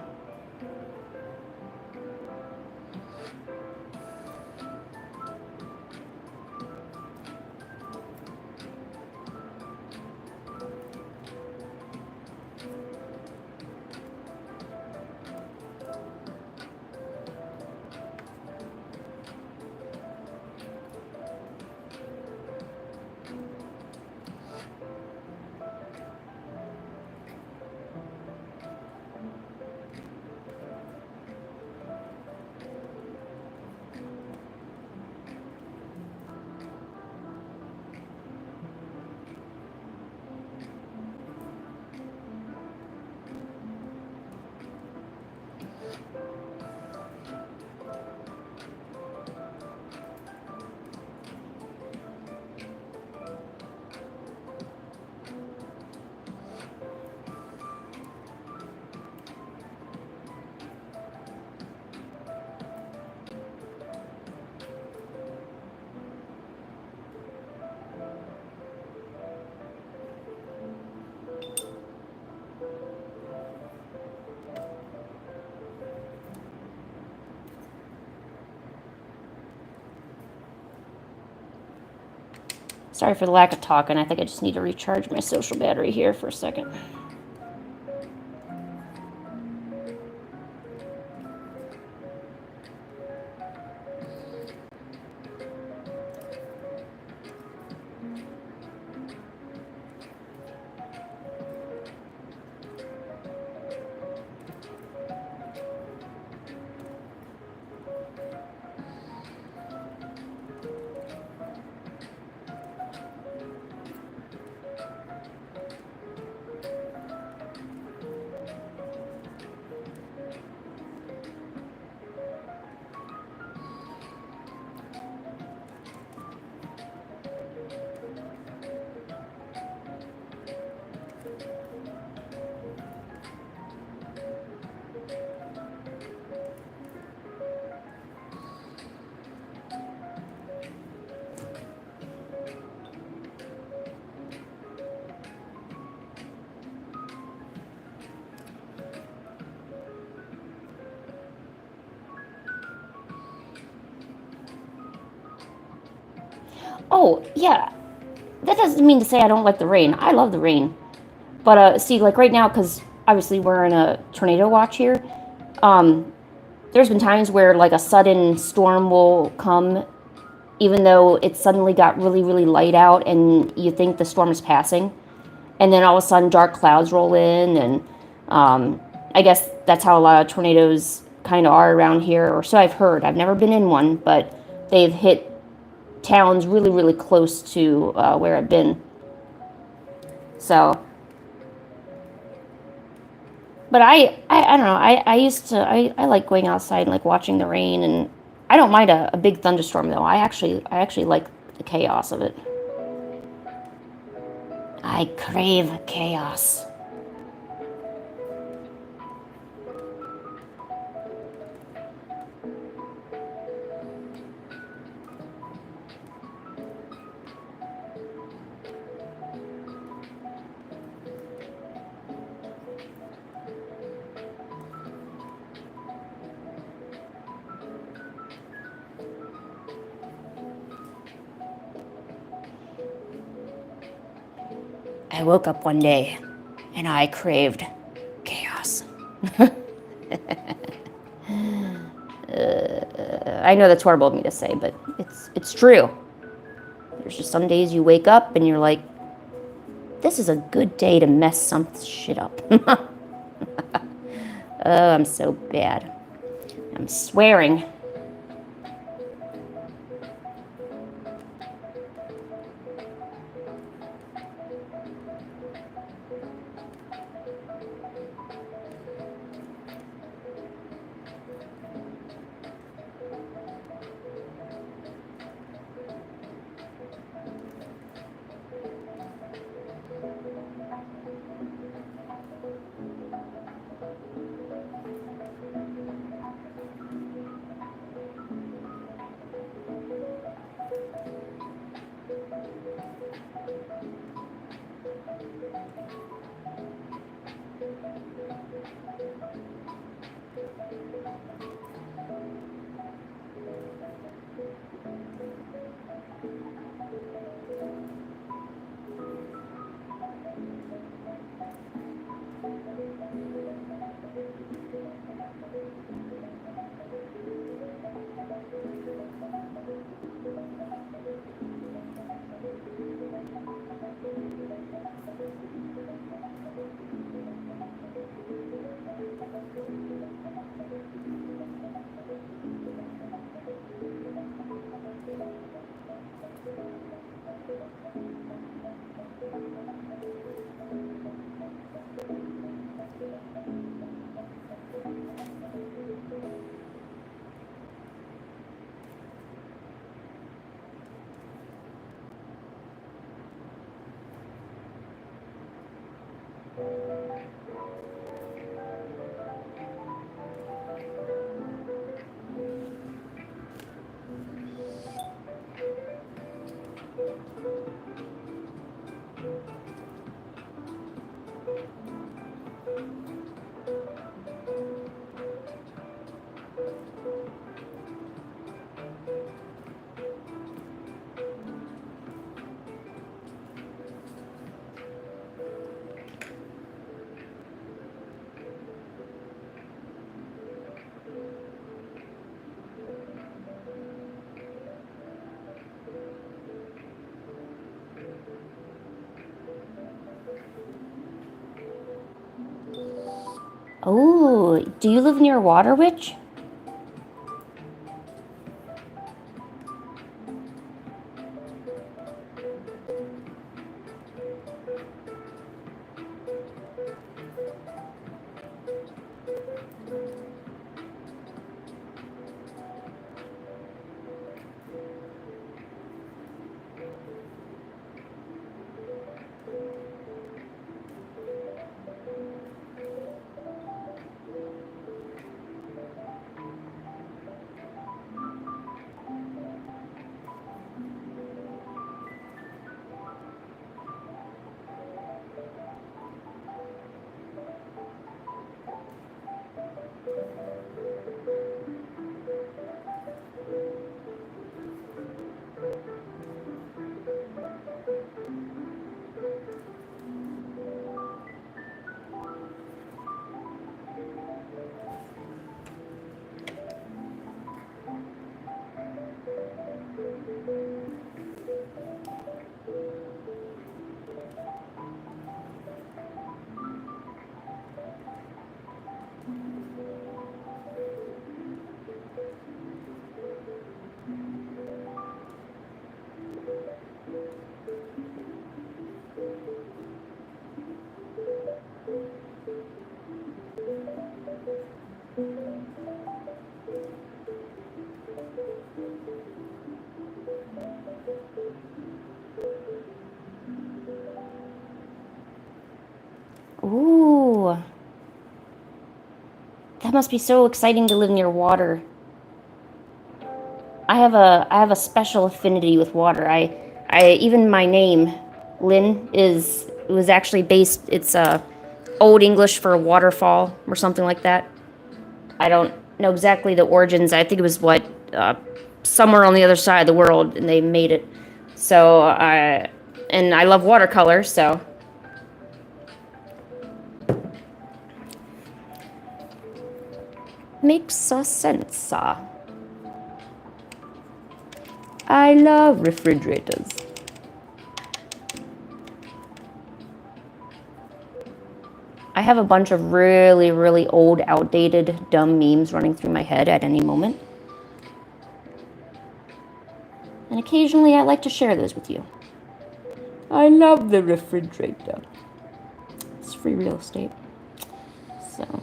Sorry for the lack of talking. I think I just need to recharge my social battery here for a second. Oh, yeah. That doesn't mean to say I don't like the rain. I love the rain. But see, like right now, because obviously we're in a tornado watch here, there's been times where like a sudden storm will come, even though it suddenly got really, really light out and you think the storm is passing. And then all of a sudden dark clouds roll in. And I guess that's how a lot of tornadoes kind of are around here, or so I've heard. I've never been in one, but they've hit towns really, really close to where I've been. So, but I don't know. I like going outside and like watching the rain, and I don't mind a big thunderstorm though. I actually like the chaos of it. I crave chaos. I woke up one day and I craved chaos. I know that's horrible of me to say, but it's true. There's just some days you wake up and you're like, this is a good day to mess some shit up. Oh, I'm so bad. I'm swearing. Oh, do you live near a water witch? Ooh. That must be so exciting to live near water. I have a special affinity with water. I even my name, Lynn, was actually based, it's Old English for waterfall or something like that. I don't know exactly the origins. I think it was somewhere on the other side of the world, and they made it. So and I love watercolor, so makes sense. I love refrigerators. I have a bunch of really, really old, outdated, dumb memes running through my head at any moment. And occasionally I like to share those with you. I love the refrigerator. It's free real estate. So.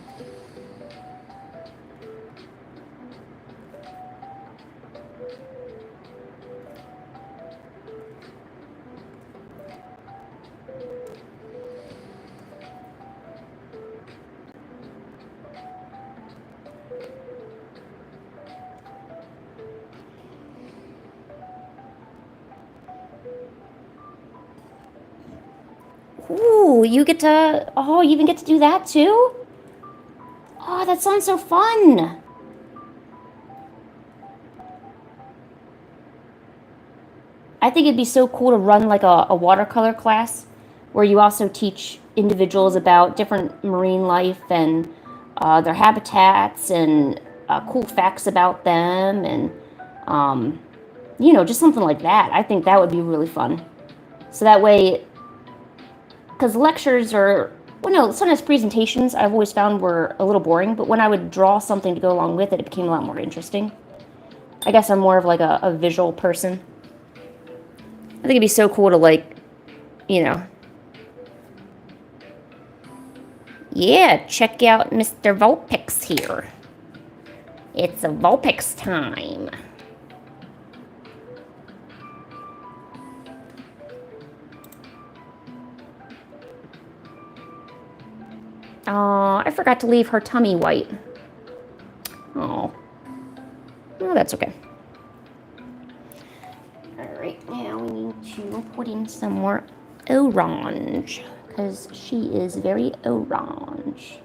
Ooh, you even get to do that too? Oh, that sounds so fun. I think it'd be so cool to run like a watercolor class where you also teach individuals about different marine life and their habitats and cool facts about them and, just something like that. I think that would be really fun. So that way, because lectures sometimes presentations I've always found were a little boring, but when I would draw something to go along with it, it became a lot more interesting. I guess I'm more of like a visual person. I think it'd be so cool to yeah, check out Mr. Vulpix here. It's a Vulpix time. Oh, I forgot to leave her tummy white. Oh. Oh, that's okay. Alright, now we need to put in some more orange, because she is very orange.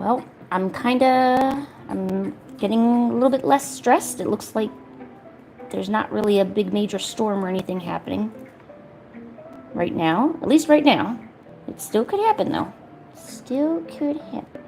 Well, I'm getting a little bit less stressed. It looks like there's not really a big major storm or anything happening right now. At least right now. It still could happen, though. Still could happen.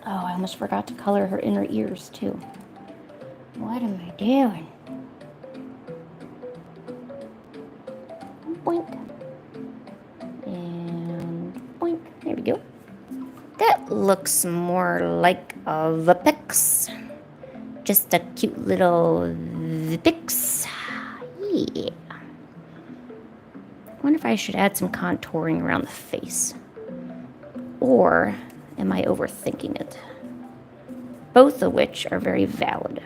Oh, I almost forgot to color her inner ears, too. What am I doing? Boink. And boink. There we go. That looks more like a Vipix. Just a cute little Vipix. Yeah. I wonder if I should add some contouring around the face. Or am I overthinking it? Both of which are very valid.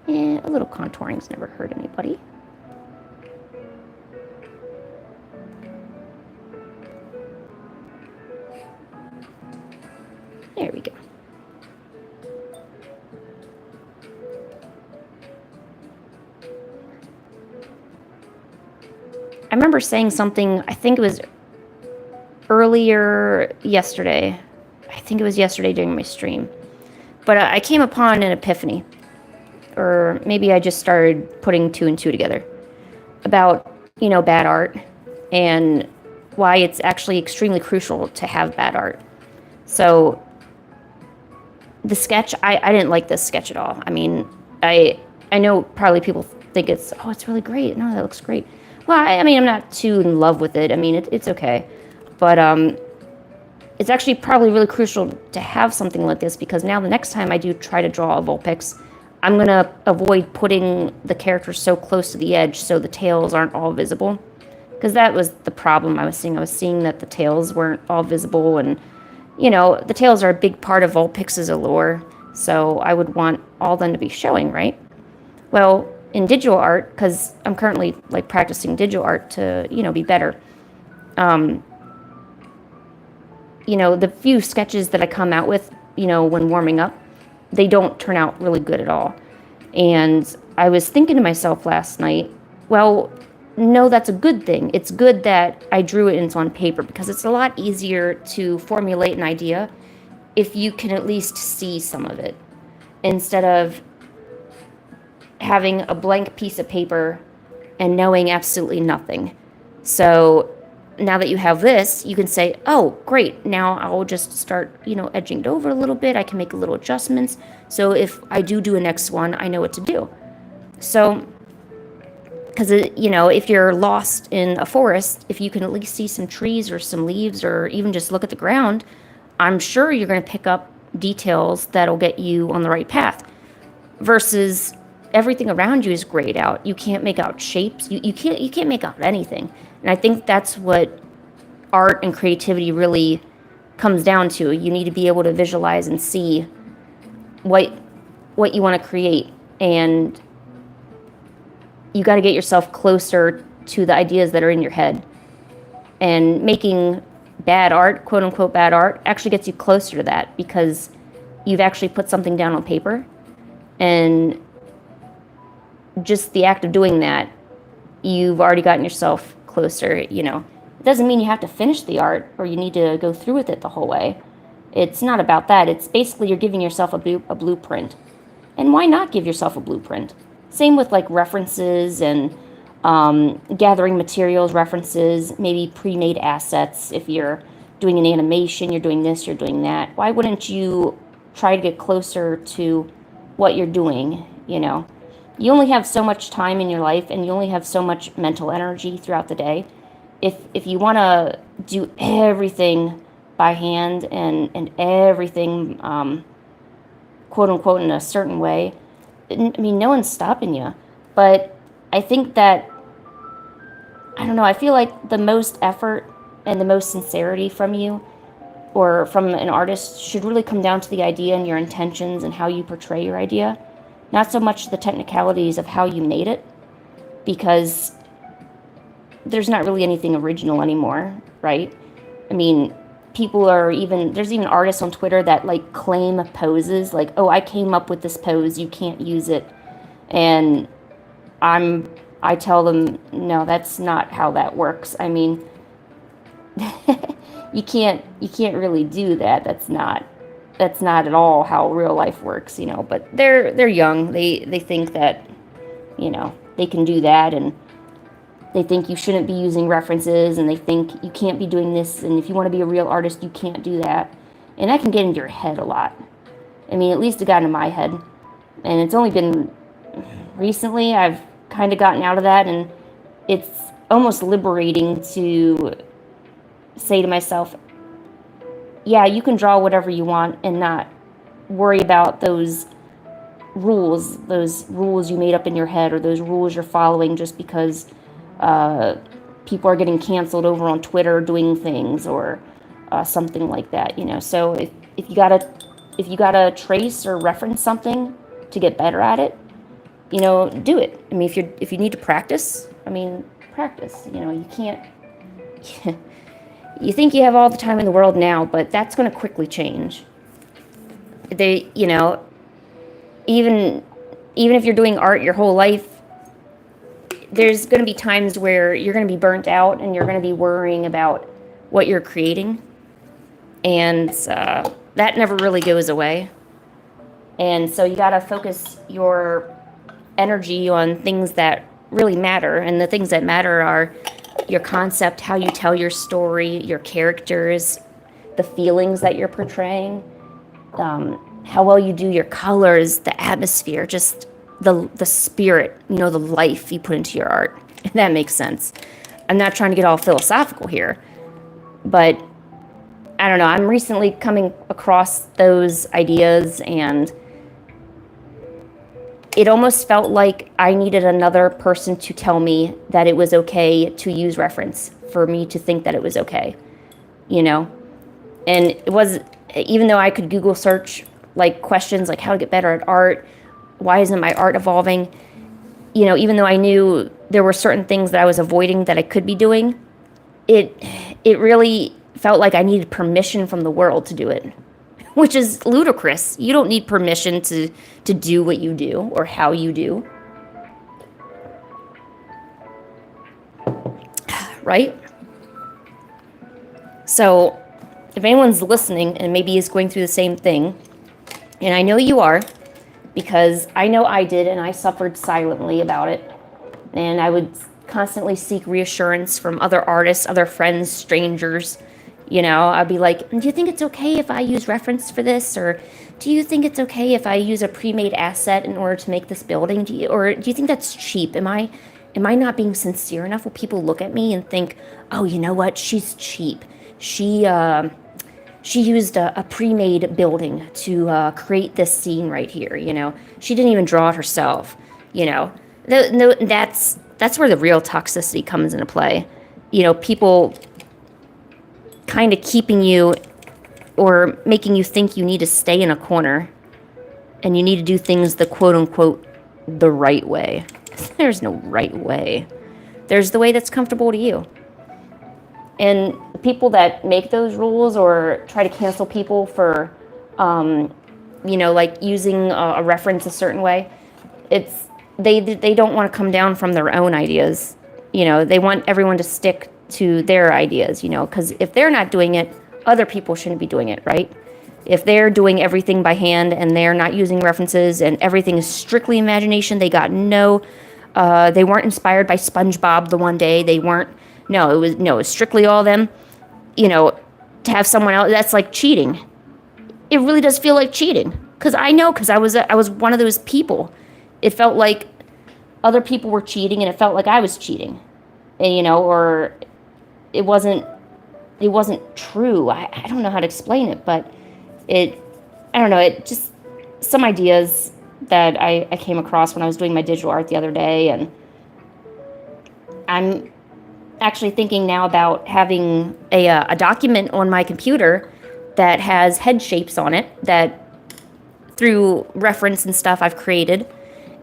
Yeah, a little contouring's never hurt anybody. There we go. I remember saying something, I think it was earlier yesterday. I think it was yesterday during my stream. But I came upon an epiphany. Or maybe I just started putting two and two together. About, bad art. And why it's actually extremely crucial to have bad art. So, the sketch, I didn't like this sketch at all. I mean, I know probably people think it's really great. No, that looks great. Well, I mean, I'm not too in love with it. I mean, it's okay. But it's actually probably really crucial to have something like this because now the next time I do try to draw a Vulpix, I'm going to avoid putting the characters so close to the edge so the tails aren't all visible. Because that was the problem I was seeing. I was seeing that the tails weren't all visible and, the tails are a big part of Vulpix's allure. So I would want all them to be showing, right? Well, in digital art, because I'm currently practicing digital art to, be better. The few sketches that I come out with, when warming up, they don't turn out really good at all. And I was thinking to myself last night, well, no, that's a good thing. It's good that I drew it and it's on paper because it's a lot easier to formulate an idea if you can at least see some of it instead of having a blank piece of paper and knowing absolutely nothing. So now that you have this, you can say, oh, great, now I'll just start, edging it over a little bit. I can make little adjustments. So if I do a next one, I know what to do. So, because, if you're lost in a forest, if you can at least see some trees or some leaves or even just look at the ground, I'm sure you're going to pick up details that'll get you on the right path. versus everything around you is grayed out. You can't make out shapes. You can't make out anything. And I think that's what art and creativity really comes down to. You need to be able to visualize and see what you want to create, and you got to get yourself closer to the ideas that are in your head. And making bad art, quote unquote bad art, actually gets you closer to that, because you've actually put something down on paper, and just the act of doing that, you've already gotten yourself closer. It doesn't mean you have to finish the art or you need to go through with it the whole way. It's not about that. It's basically you're giving yourself a blueprint. And why not give yourself a blueprint? Same with like references and gathering materials, references, maybe pre-made assets. If you're doing an animation, you're doing this, you're doing that. Why wouldn't you try to get closer to what you're doing? You only have so much time in your life, and you only have so much mental energy throughout the day. If you want to do everything by hand and everything, quote unquote, in a certain way, no one's stopping you. But I think that, I don't know, I feel like the most effort and the most sincerity from you or from an artist should really come down to the idea and your intentions and how you portray your idea. Not so much the technicalities of how you made it, because there's not really anything original anymore, right? There's even artists on Twitter that like claim poses, like, oh, I came up with this pose, you can't use it. And I tell them, no, that's not how that works. You can't really do that. That's not at all how real life works, but they're young. They think that, they can do that, and they think you shouldn't be using references, and they think you can't be doing this, and if you want to be a real artist, you can't do that. And that can get into your head a lot. At least it got into my head. And it's only been recently I've kind of gotten out of that, and it's almost liberating to say to myself, yeah, you can draw whatever you want and not worry about those rules you made up in your head, or those rules you're following just because people are getting canceled over on Twitter doing things, or something like that. So if you gotta trace or reference something to get better at it, do it. If you need to practice, practice. You can't. You think you have all the time in the world now, but that's going to quickly change. Even if you're doing art your whole life, there's going to be times where you're going to be burnt out and you're going to be worrying about what you're creating. And that never really goes away. And so you got to focus your energy on things that really matter. And the things that matter are your concept, how you tell your story, your characters, the feelings that you're portraying, how well you do your colors, the atmosphere, just the spirit, the life you put into your art. If that makes sense. I'm not trying to get all philosophical here, but I don't know. I'm recently coming across those ideas, and it almost felt like I needed another person to tell me that it was okay to use reference, for me to think that it was okay, And it was, even though I could Google search like questions like how to get better at art, why isn't my art evolving? Even though I knew there were certain things that I was avoiding that I could be doing, it really felt like I needed permission from the world to do it. Which is ludicrous. You don't need permission to do what you do or how you do. Right? So, if anyone's listening and maybe is going through the same thing, and I know you are, because I know I did, and I suffered silently about it, and I would constantly seek reassurance from other artists, other friends, strangers. I'd be like, do you think it's okay if I use reference for this? Or do you think it's okay if I use a pre-made asset in order to make this building? Do you think that's cheap? Am I not being sincere enough? Will people look at me and think, oh, you know what? She's cheap. She she used a pre-made building to create this scene right here, you know. She didn't even draw it herself, you know. No, that's where the real toxicity comes into play. You know, people kind of keeping you or making you think you need to stay in a corner and you need to do things the quote-unquote the right way. There's no right way. There's the way that's comfortable to you. And people that make those rules or try to cancel people for, you know, like using a reference a certain way, it's they don't want to come down from their own ideas. You know, they want everyone to stick to their ideas, you know, because if they're not doing it, other people shouldn't be doing it, right? If they're doing everything by hand and they're not using references and everything is strictly imagination, they weren't inspired by SpongeBob the one day. It was strictly all them. You know, to have someone else, that's like cheating. It really does feel like cheating. Because I was one of those people. It felt like other people were cheating and it felt like I was cheating. And, you know, or it wasn't true. I don't know how to explain it, but I don't know, it just, some ideas that I came across when I was doing my digital art the other day, and I'm actually thinking now about having a document on my computer that has head shapes on it that through reference and stuff I've created,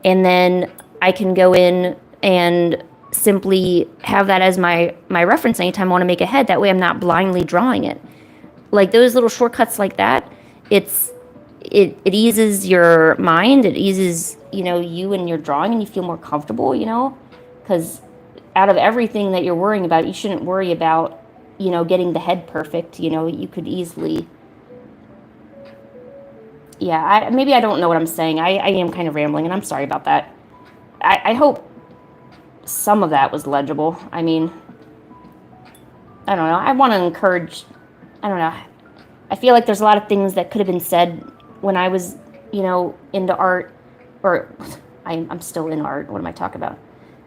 and then I can go in and simply have that as my reference anytime I want to make a head. That way I'm not blindly drawing it. Like those little shortcuts like that, it eases your mind, it eases, you know, you and your drawing, and you feel more comfortable, you know, because out of everything that you're worrying about, you shouldn't worry about, you know, getting the head perfect. You know, you could easily, yeah, maybe I don't know what I'm saying. I am kind of rambling, and I'm sorry about that. I hope some of that was legible. I mean, I don't know. I want to encourage, I don't know. I feel like there's a lot of things that could have been said when I was, you know, into art, or I'm still in art. What am I talking about?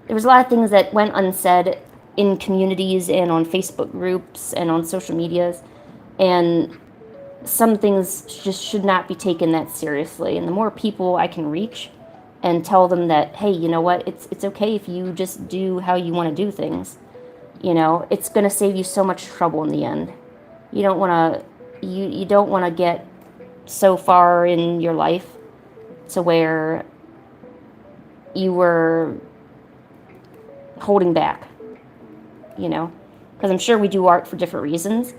There was a lot of things that went unsaid in communities and on Facebook groups and on social medias, and some things just should not be taken that seriously. And the more people I can reach and tell them that, hey, you know what, it's okay if you just do how you want to do things. You know, it's going to save you so much trouble in the end. You don't want to get so far in your life to where you were holding back, you know, because I'm sure we do art for different reasons,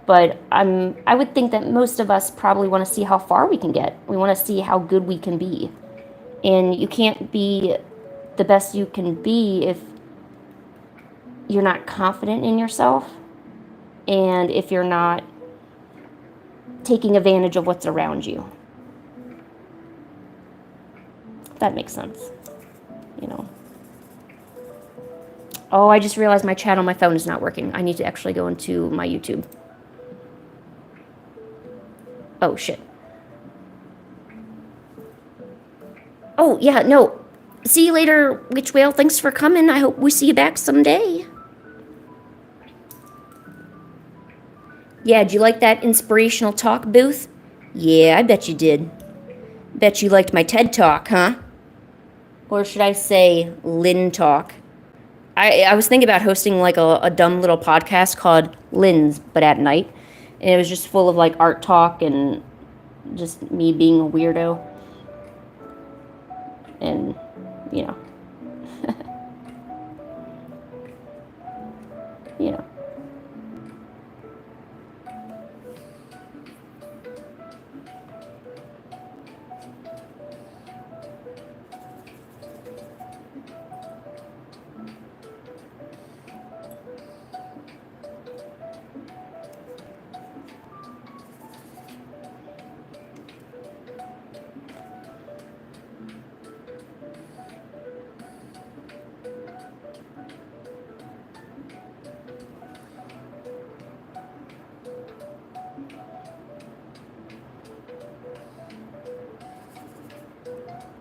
but I would think that most of us probably want to see how far we can get. We want to see how good we can be. And you can't be the best you can be if you're not confident in yourself, and if you're not taking advantage of what's around you. If that makes sense, you know. Oh, I just realized my chat on my phone is not working. I need to actually go into my YouTube. Oh, shit. Oh, yeah, no. See you later, Witch Whale. Thanks for coming. I hope we see you back someday. Yeah, did you like that inspirational talk booth? Yeah, I bet you did. Bet you liked my TED Talk, huh? Or should I say Lynn Talk? I was thinking about hosting like a dumb little podcast called Lynn's, but at night. And it was just full of like art talk and just me being a weirdo. And, you know. You know.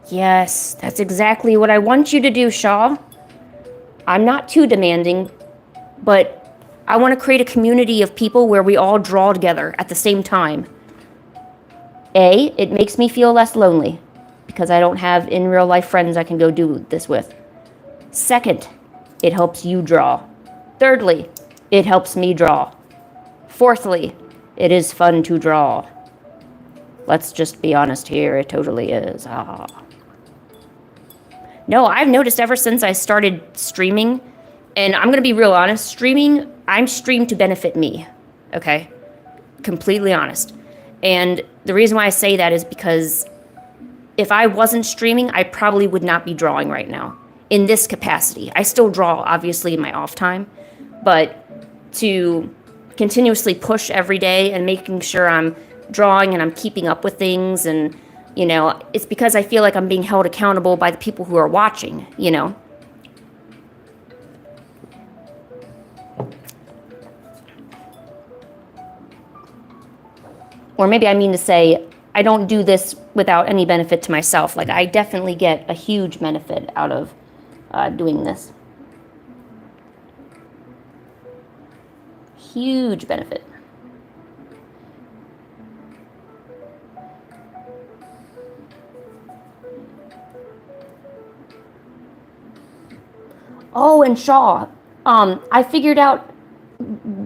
Yes, that's exactly what I want you to do, Shaw. I'm not too demanding, but I want to create a community of people where we all draw together at the same time. It makes me feel less lonely because I don't have in real life friends I can go do this with. Second, it helps you draw. Thirdly, it helps me draw. Fourthly, it is fun to draw. Let's just be honest here, it totally is. No, I've noticed ever since I started streaming, and I'm going to be real honest, I'm streamed to benefit me, okay? Completely honest. And the reason why I say that is because if I wasn't streaming, I probably would not be drawing right now in this capacity. I still draw, obviously, in my off time, but to continuously push every day and making sure I'm drawing and I'm keeping up with things, and, you know, it's because I feel like I'm being held accountable by the people who are watching, you know. Or maybe I mean to say, I don't do this without any benefit to myself. Like, I definitely get a huge benefit out of doing this. Huge benefit. Oh, and Shaw, I figured out,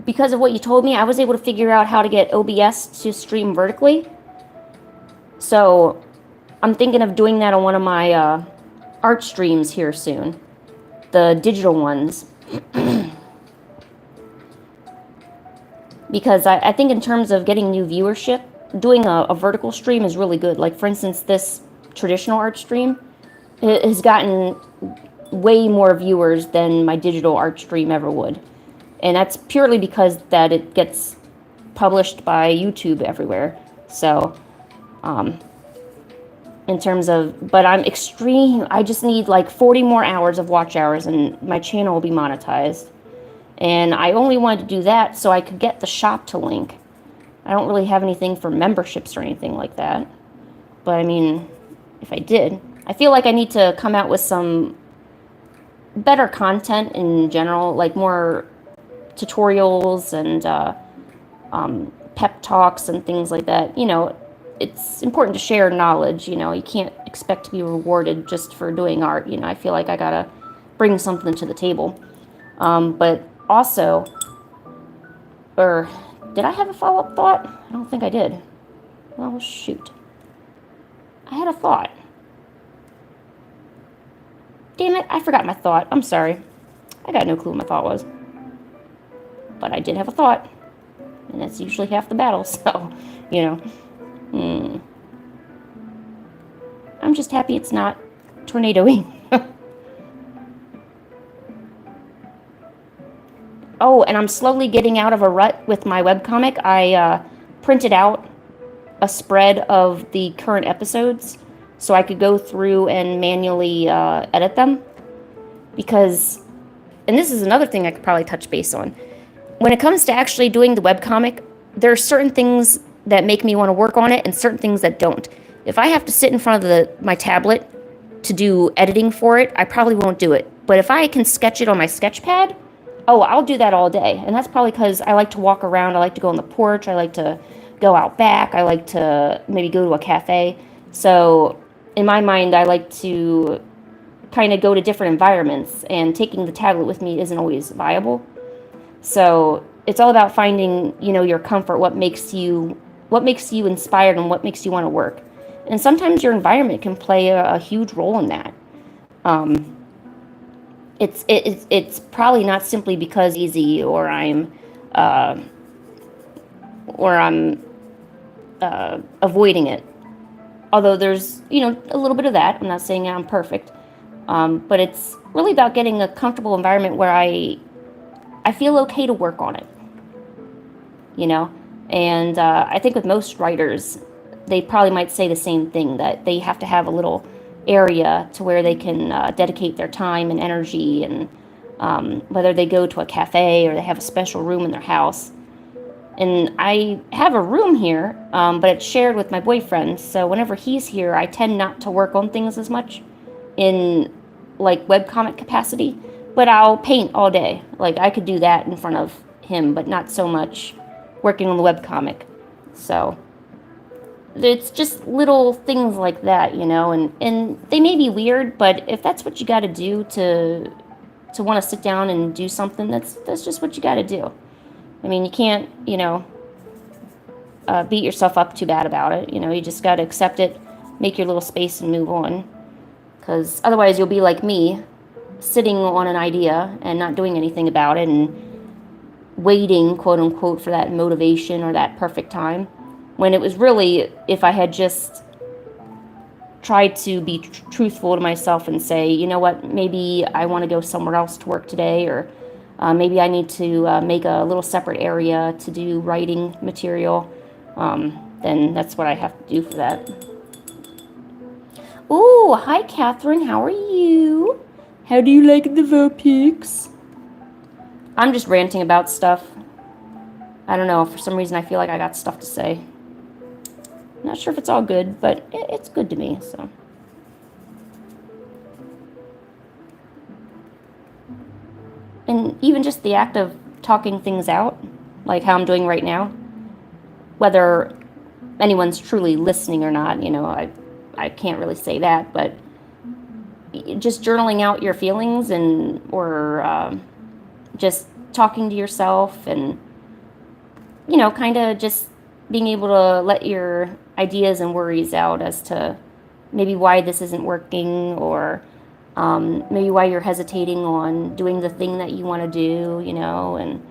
because of what you told me, I was able to figure out how to get OBS to stream vertically. So I'm thinking of doing that on one of my art streams here soon. The digital ones. Because I think in terms of getting new viewership, doing a vertical stream is really good. Like, for instance, this traditional art stream has gotten way more viewers than my digital art stream ever would. And that's purely because that it gets published by YouTube everywhere. So, in terms of, but I just need like 40 more hours of watch hours and my channel will be monetized. And I only wanted to do that so I could get the shop to link. I don't really have anything for memberships or anything like that. But I mean, if I did, I feel like I need to come out with some better content in general, like more tutorials and pep talks and things like that. You know, it's important to share knowledge. You know, you can't expect to be rewarded just for doing art. You know, I feel like I gotta bring something to the table. But also, or did I have a follow-up thought? I don't think I did. Well, shoot. I had a thought. Damn it, I forgot my thought. I'm sorry. I got no clue what my thought was. But I did have a thought. And that's usually half the battle, so, you know. I'm just happy it's not tornadoing. Oh, and I'm slowly getting out of a rut with my webcomic. I printed out a spread of the current episodes so I could go through and manually edit them. Because, and this is another thing I could probably touch base on. When it comes to actually doing the webcomic, there are certain things that make me want to work on it and certain things that don't. If I have to sit in front of my tablet to do editing for it, I probably won't do it. But if I can sketch it on my sketch pad, oh, I'll do that all day. And that's probably because I like to walk around. I like to go on the porch. I like to go out back. I like to maybe go to a cafe. So in my mind, I like to kind of go to different environments. And taking the tablet with me isn't always viable. So it's all about finding, you know, your comfort, what makes you inspired and what makes you want to work. And sometimes your environment can play a huge role in that. It's probably not simply because easy or I'm avoiding it. Although there's, you know, a little bit of that. I'm not saying I'm perfect. But it's really about getting a comfortable environment where I feel okay to work on it. You know? And I think with most writers, they probably might say the same thing, that they have to have a little area to where they can dedicate their time and energy, and whether they go to a cafe or they have a special room in their house. And I have a room here, but it's shared with my boyfriend, so whenever he's here, I tend not to work on things as much in, like, webcomic capacity, but I'll paint all day. Like, I could do that in front of him, but not so much working on the webcomic. So it's just little things like that, you know, and they may be weird, but if that's what you got to do to want to sit down and do something, that's just what you got to do. I mean, you can't, you know, beat yourself up too bad about it. You know, you just got to accept it, make your little space and move on. Because otherwise you'll be like me, sitting on an idea and not doing anything about it and waiting, quote unquote, for that motivation or that perfect time. When it was really, if I had just tried to be truthful to myself and say, you know what, maybe I want to go somewhere else to work today, or maybe I need to make a little separate area to do writing material, then that's what I have to do for that. Oh, hi Catherine, how are you? How do you like the Vulpix? I'm just ranting about stuff. I don't know, for some reason I feel like I got stuff to say. Not sure if it's all good, but it's good to me, so. And even just the act of talking things out, like how I'm doing right now, whether anyone's truly listening or not, you know, I can't really say that, but just journaling out your feelings or just talking to yourself and, you know, kind of just being able to let your ideas and worries out as to maybe why this isn't working, or maybe why you're hesitating on doing the thing that you want to do, you know. And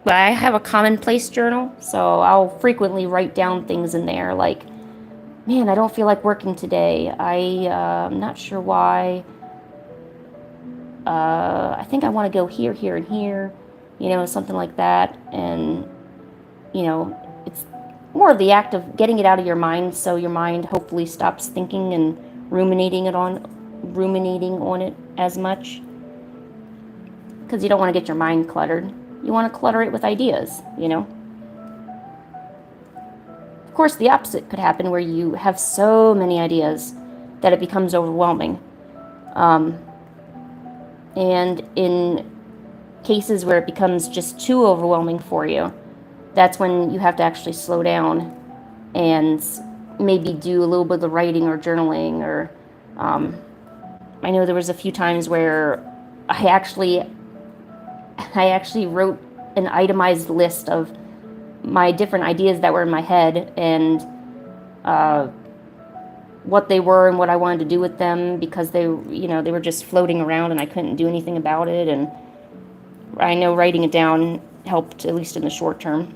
I have a commonplace journal, so I'll frequently write down things in there like, man, I don't feel like working today. I'm not sure why. I think I want to go here, here, and here, you know, something like that. And, you know, it's more of the act of getting it out of your mind, so your mind hopefully stops thinking and ruminating on it as much. Because you don't want to get your mind cluttered. You want to clutter it with ideas, you know. Of course, the opposite could happen, where you have so many ideas that it becomes overwhelming. And in cases where it becomes just too overwhelming for you, that's when you have to actually slow down and maybe do a little bit of the writing or journaling. Or I know there was a few times where I actually wrote an itemized list of my different ideas that were in my head, and what they were and what I wanted to do with them, because they were just floating around and I couldn't do anything about it. And I know writing it down helped, at least in the short term.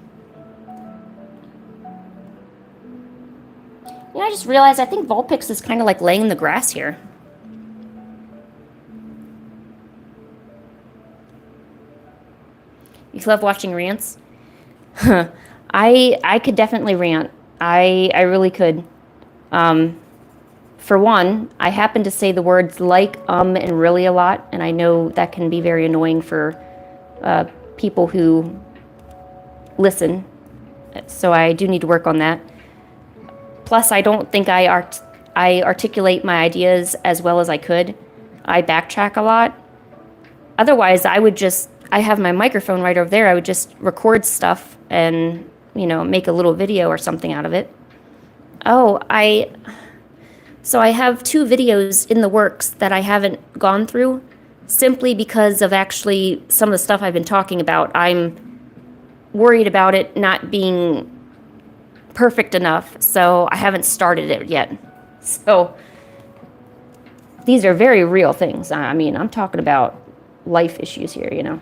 You know, I just realized I think Vulpix is kind of like laying the grass here. You love watching rants? I could definitely rant. I really could. For one, I happen to say the words like, and really a lot, and I know that can be very annoying for people who listen. So I do need to work on that. Plus, I don't think I articulate my ideas as well as I could. I backtrack a lot. Otherwise, I have my microphone right over there. I would just record stuff and, you know, make a little video or something out of it. So I have 2 videos in the works that I haven't gone through, simply because of actually some of the stuff I've been talking about. I'm worried about it not being perfect enough, so I haven't started it yet. So these are very real things. I mean, I'm talking about life issues here, you know.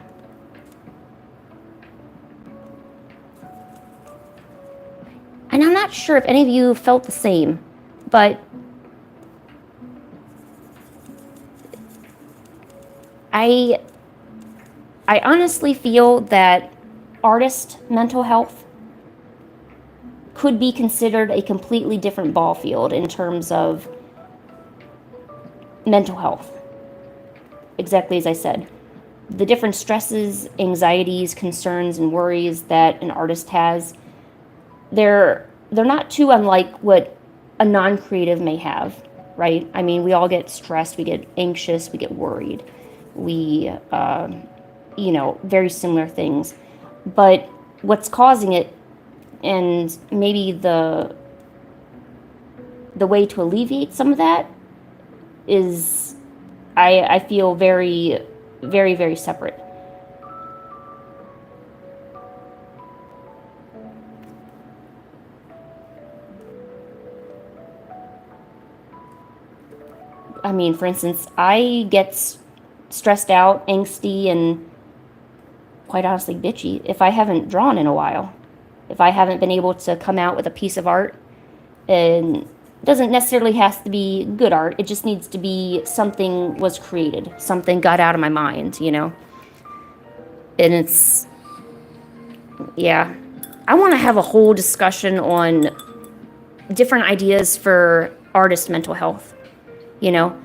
And I'm not sure if any of you felt the same, but I honestly feel that artist mental health could be considered a completely different ball field in terms of mental health. Exactly as I said. The different stresses, anxieties, concerns, and worries that an artist has, they're not too unlike what a non-creative may have, right? I mean, we all get stressed, we get anxious, we get worried. We, you know, very similar things. But what's causing it, and maybe the way to alleviate some of that is, I feel very, very, very separate. I mean, for instance, I get stressed out, angsty, and quite honestly bitchy if I haven't drawn in a while. If I haven't been able to come out with a piece of art, and it doesn't necessarily have to be good art, it just needs to be something was created, something got out of my mind, you know? And it's, yeah. I want to have a whole discussion on different ideas for artist mental health, you know?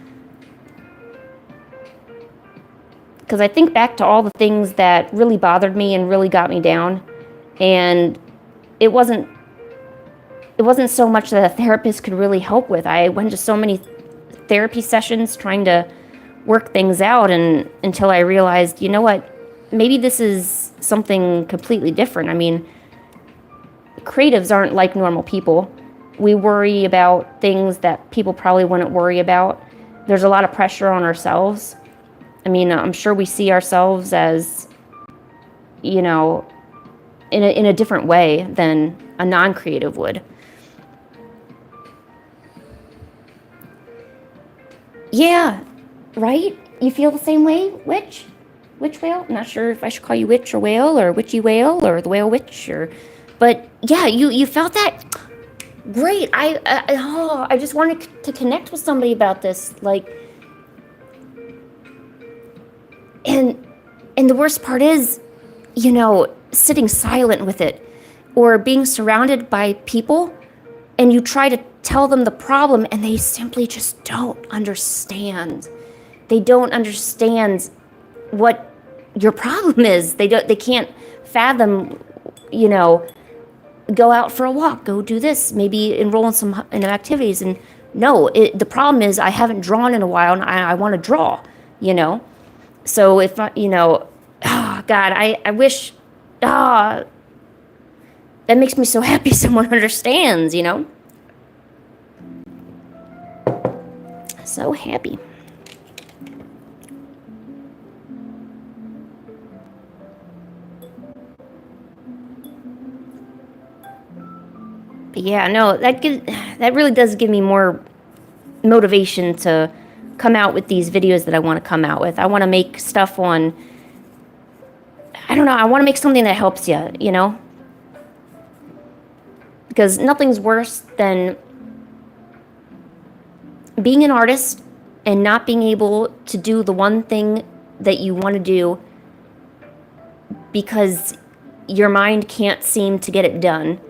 Because I think back to all the things that really bothered me and really got me down, and it wasn't so much that a therapist could really help with. I went to so many therapy sessions trying to work things out, and until I realized, you know what, maybe this is something completely different. I mean, creatives aren't like normal people. We worry about things that people probably wouldn't worry about. There's a lot of pressure on ourselves. I mean, I'm sure we see ourselves as, you know, in a different way than a non-creative would. Yeah, right? You feel the same way, Witch? Witch whale? I'm not sure if I should call you witch or whale or witchy whale or the whale witch or, but yeah, you felt that? Great. I just wanted to connect with somebody about this, like, and the worst part is, you know, sitting silent with it or being surrounded by people, and you try to tell them the problem and they simply just don't understand. They don't understand what your problem is. They can't fathom, you know, go out for a walk, go do this, maybe enroll in some activities. And no, the problem is I haven't drawn in a while and I want to draw, you know? So if I, you know, oh God, I wish, that makes me so happy someone understands, you know? So happy. But yeah, no, that really does give me more motivation to come out with these videos that I want to come out with. I want to make stuff on, I don't know, I want to make something that helps you, you know? Because nothing's worse than being an artist and not being able to do the one thing that you want to do because your mind can't seem to get it done.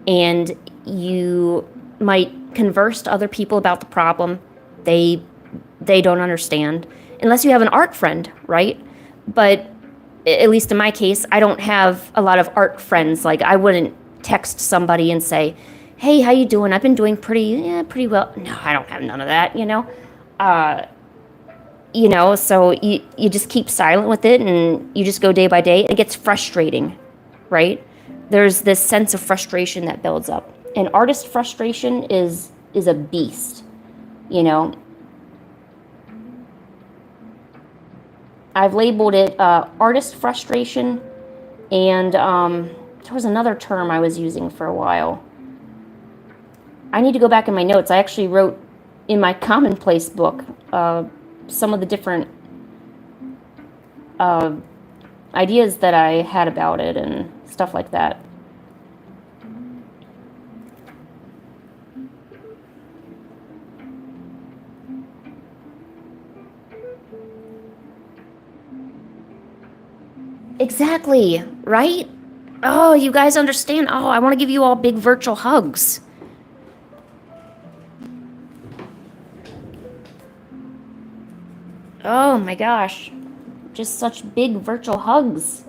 And you might converse to other people about the problem. They don't understand. Unless you have an art friend, right? But at least in my case, I don't have a lot of art friends. Like, I wouldn't text somebody and say, hey, how you doing? I've been doing pretty well. No, I don't have none of that, you know? You know, so you just keep silent with it and you just go day by day. It gets frustrating, right? There's this sense of frustration that builds up. And artist frustration is a beast, you know? I've labeled it artist frustration, and there was another term I was using for a while. I need to go back in my notes. I actually wrote in my commonplace book some of the different ideas that I had about it and stuff like that. Exactly, right? Oh, you guys understand. Oh, I want to give you all big virtual hugs. Oh my gosh. Just such big virtual hugs.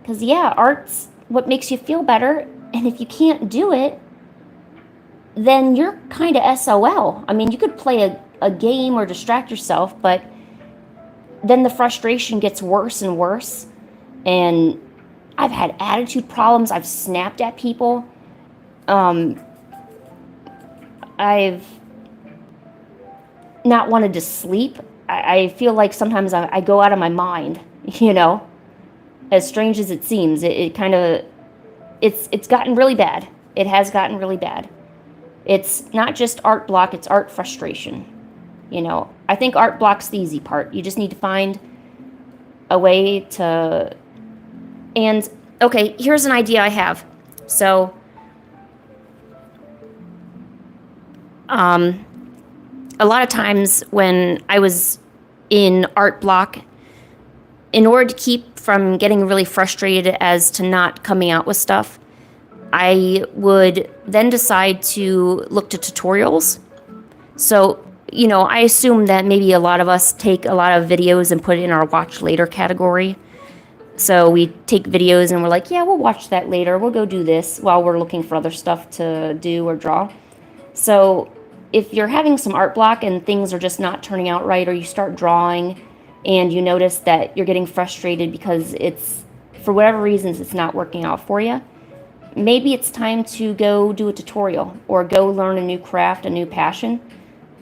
Because, yeah, art's what makes you feel better. And if you can't do it, then you're kind of SOL. I mean, you could play a game or distract yourself, but then the frustration gets worse and worse. And I've had attitude problems. I've snapped at people. I've not wanted to sleep. I feel like sometimes I go out of my mind, you know, as strange as it seems. It kind of, it's gotten really bad. It has gotten really bad. It's not just art block, it's art frustration. You know, I think art block's the easy part. You just need to find a way to, and okay, here's an idea I have. So, a lot of times when I was in art block, in order to keep from getting really frustrated as to not coming out with stuff, I would then decide to look to tutorials. So, you know, I assume that maybe a lot of us take a lot of videos and put it in our watch later category. So we take videos and we're like, yeah, we'll watch that later. We'll go do this while we're looking for other stuff to do or draw. So if you're having some art block and things are just not turning out right, or you start drawing and you notice that you're getting frustrated because it's, for whatever reasons, it's not working out for you, maybe it's time to go do a tutorial or go learn a new craft, a new passion.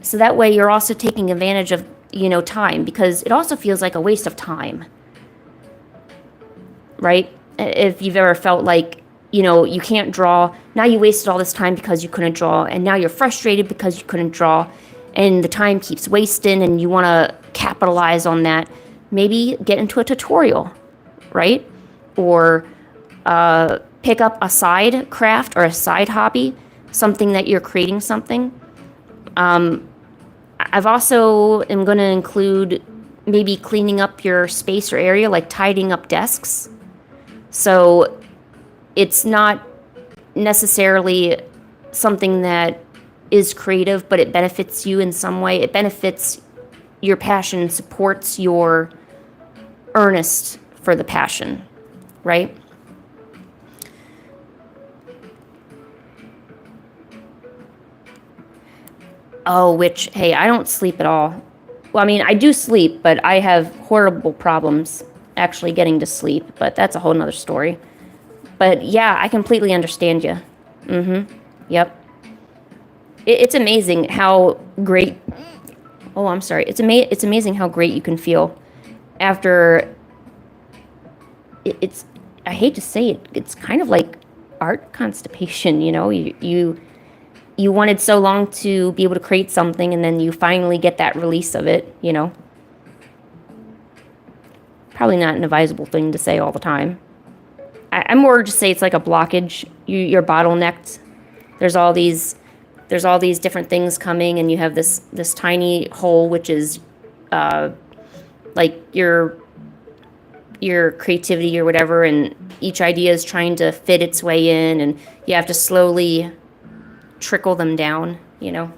So that way you're also taking advantage of, you know, time, because it also feels like a waste of time, right? If you've ever felt like, you know, you can't draw, now you wasted all this time because you couldn't draw, and now you're frustrated because you couldn't draw, and the time keeps wasting and you want to capitalize on that, maybe get into a tutorial, right? Or pick up a side craft or a side hobby, something that you're creating something. I've also am going to include maybe cleaning up your space or area, like tidying up desks. So it's not necessarily something that is creative, but it benefits you in some way. It benefits your passion, supports your earnest for the passion, right? Oh, which, hey, I don't sleep at all. Well, I mean, I do sleep, but I have horrible problems actually getting to sleep, but that's a whole nother story. But yeah, I completely understand you. Yep. It's amazing how great, oh, I'm sorry. It's amazing how great you can feel after, it's, I hate to say it, it's kind of like art constipation, you know? You wanted so long to be able to create something, and then you finally get that release of it, you know? Probably not an advisable thing to say all the time. I'm more just say it's like a blockage. You're bottlenecked. There's all these different things coming, and you have this tiny hole, which is like your creativity or whatever, and each idea is trying to fit its way in, and you have to slowly trickle them down, you know.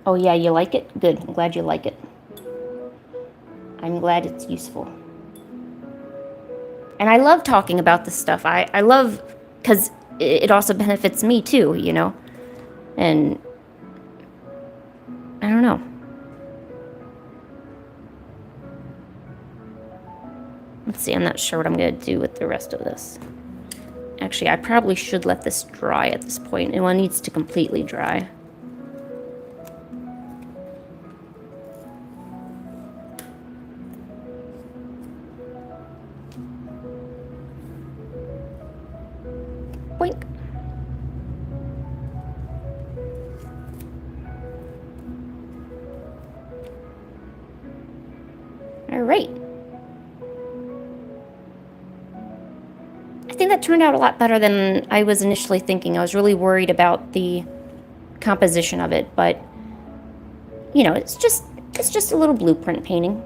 Oh yeah, you like it? Good. I'm glad you like it. I'm glad it's useful. And I love talking about this stuff. I love, because it also benefits me too, you know. And I don't know. Let's see, I'm not sure what I'm going to do with the rest of this. Actually, I probably should let this dry at this point. It needs to completely dry. Boink. All right. I think that turned out a lot better than I was initially thinking. I was really worried about the composition of it, but you know, it's just a little blueprint painting.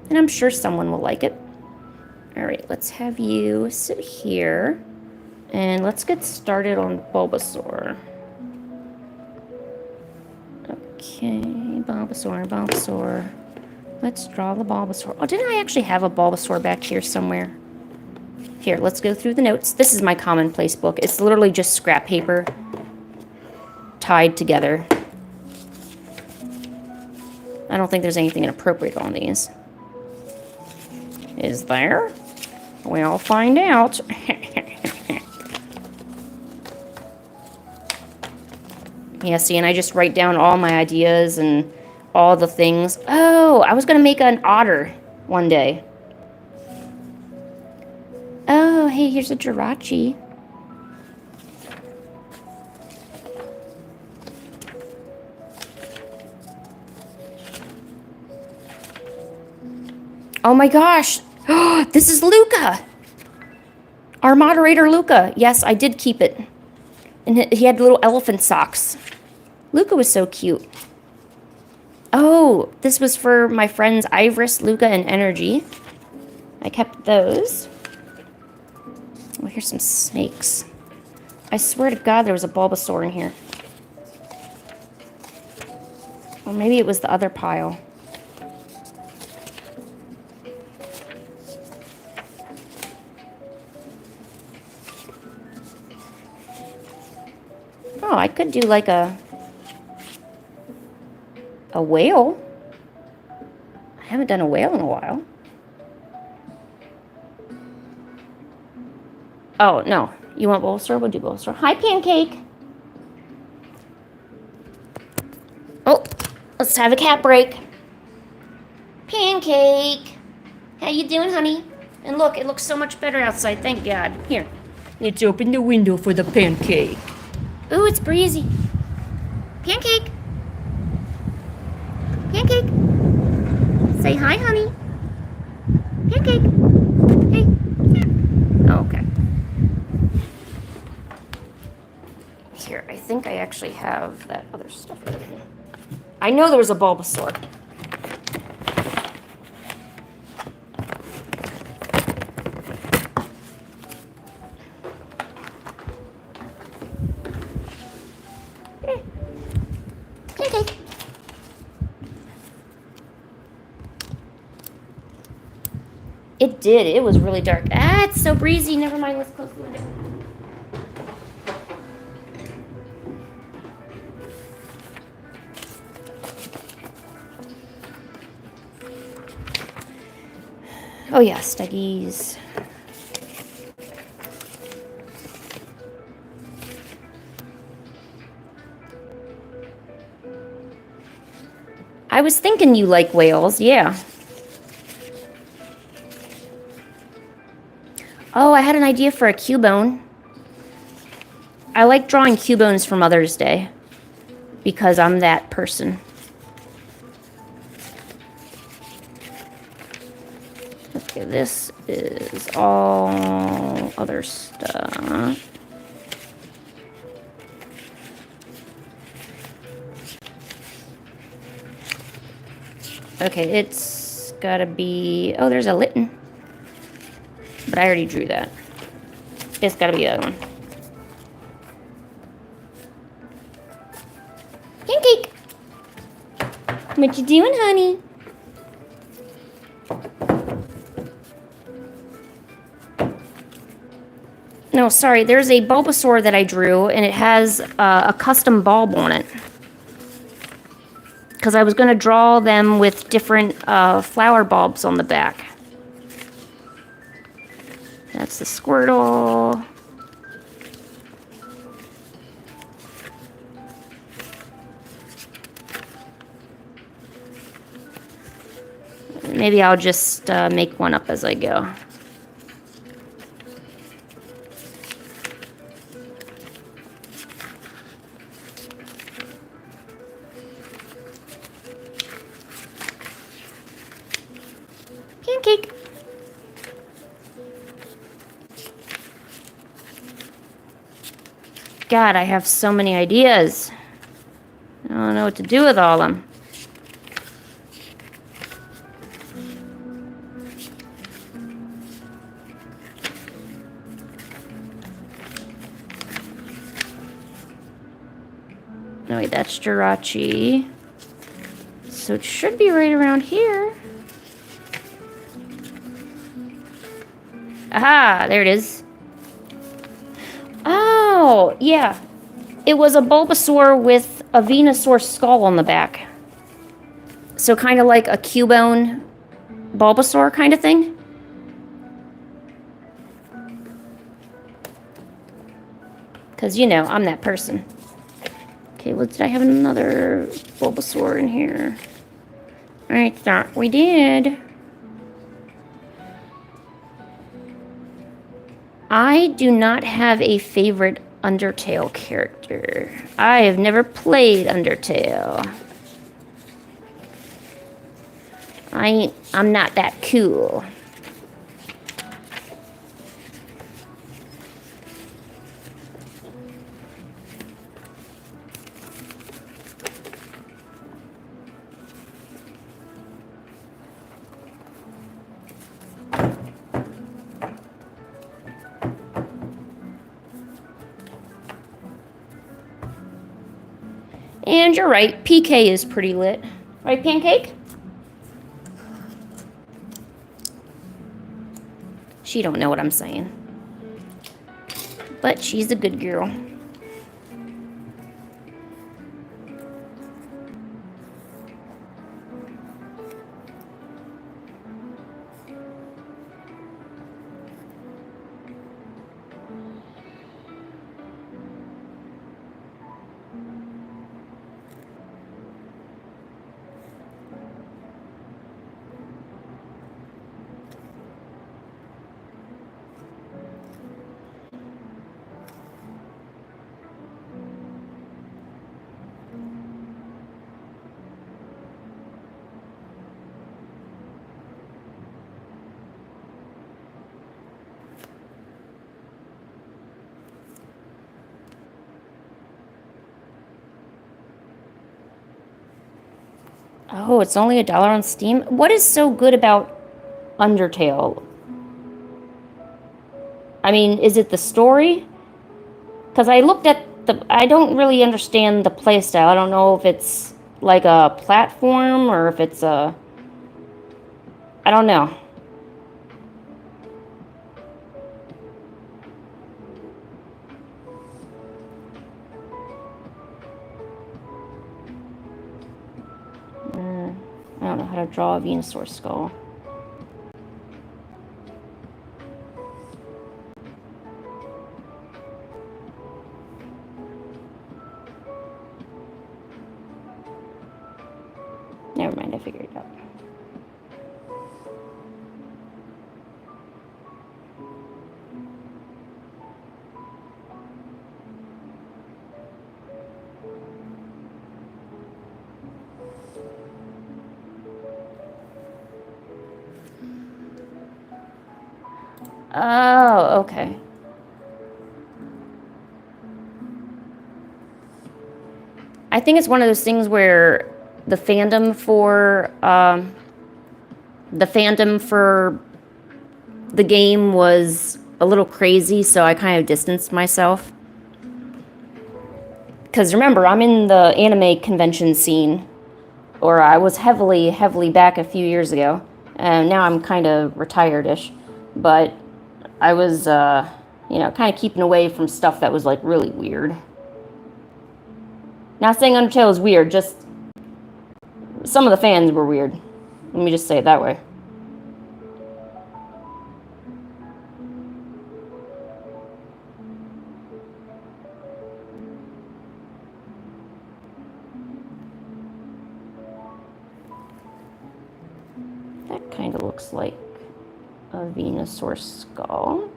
And I'm sure someone will like it. All right, let's have you sit here and let's get started on Bulbasaur. Okay, Bulbasaur. Let's draw the Bulbasaur. Oh, didn't I actually have a Bulbasaur back here somewhere? Here, let's go through the notes. This is my commonplace book. It's literally just scrap paper tied together. I don't think there's anything inappropriate on these. Is there? We'll find out. Yeah, see, and I just write down all my ideas and all the things. Oh, I was going to make an otter one day. Oh, hey, here's a Jirachi. Oh my gosh. This is Luca. Our moderator, Luca. Yes, I did keep it. And he had little elephant socks. Luca was so cute. Oh, this was for my friends Iris, Luca, and Energy. I kept those. Oh, here's some snakes. I swear to God there was a Bulbasaur in here. Or maybe it was the other pile. Oh, I could do like a whale. I haven't done a whale in a while. Oh, no. You want Bulbasaur? We'll do Bulbasaur. Hi, Pancake. Oh, let's have a cat break. Pancake. How you doing, honey? And look, it looks so much better outside. Thank God. Here. Let's open the window for the pancake. Ooh, it's breezy. Pancake. Pancake. Say hi, honey. Pancake. Hey. Oh, okay. Here, I think I actually have that other stuff over here. I know there was a Bulbasaur. Pancake. It did. It was really dark. Ah, it's so breezy. Never mind. Let's close the window. Oh yeah, Steggies. I was thinking you like whales, yeah. Oh, I had an idea for a Cubone. I like drawing Cubones for Mother's Day because I'm that person. Okay, this is all other stuff. Okay, it's gotta be... Oh, there's a Litten. But I already drew that. It's gotta be the other one. Pancake! What you doing, honey? No, sorry, there's a Bulbasaur that I drew, and it has a custom bulb on it. Because I was going to draw them with different flower bulbs on the back. That's the Squirtle. Maybe I'll just make one up as I go. Pancake. God, I have so many ideas. I don't know what to do with all of them. No, wait, that's Jirachi. So it should be right around here. Aha, there it is. Oh, yeah. It was a Bulbasaur with a Venusaur skull on the back. So kind of like a Cubone Bulbasaur kind of thing. Because, you know, I'm that person. Okay, well, did I have another Bulbasaur in here? I thought we did. I do not have a favorite Undertale character. I have never played Undertale. I'm not that cool. And you're right, PK is pretty lit. Right, Pancake? She don't know what I'm saying. But she's a good girl. Oh, it's only $1 on Steam? What is so good about Undertale? I mean, is it the story? Because I looked at I don't really understand the playstyle. I don't know if it's like a platform or if it's a... I don't know. I don't know how to draw a Venusaur skull. Never mind, I figured it out. Oh, okay. I think it's one of those things where the fandom for the game was a little crazy, so I kind of distanced myself. Because remember, I'm in the anime convention scene, or I was heavily back a few years ago, and now I'm kind of retired-ish, but I was, you know, kind of keeping away from stuff that was, like, really weird. Not saying Undertale is weird, just some of the fans were weird. Let me just say it that way. That kind of looks like a Venusaur skull.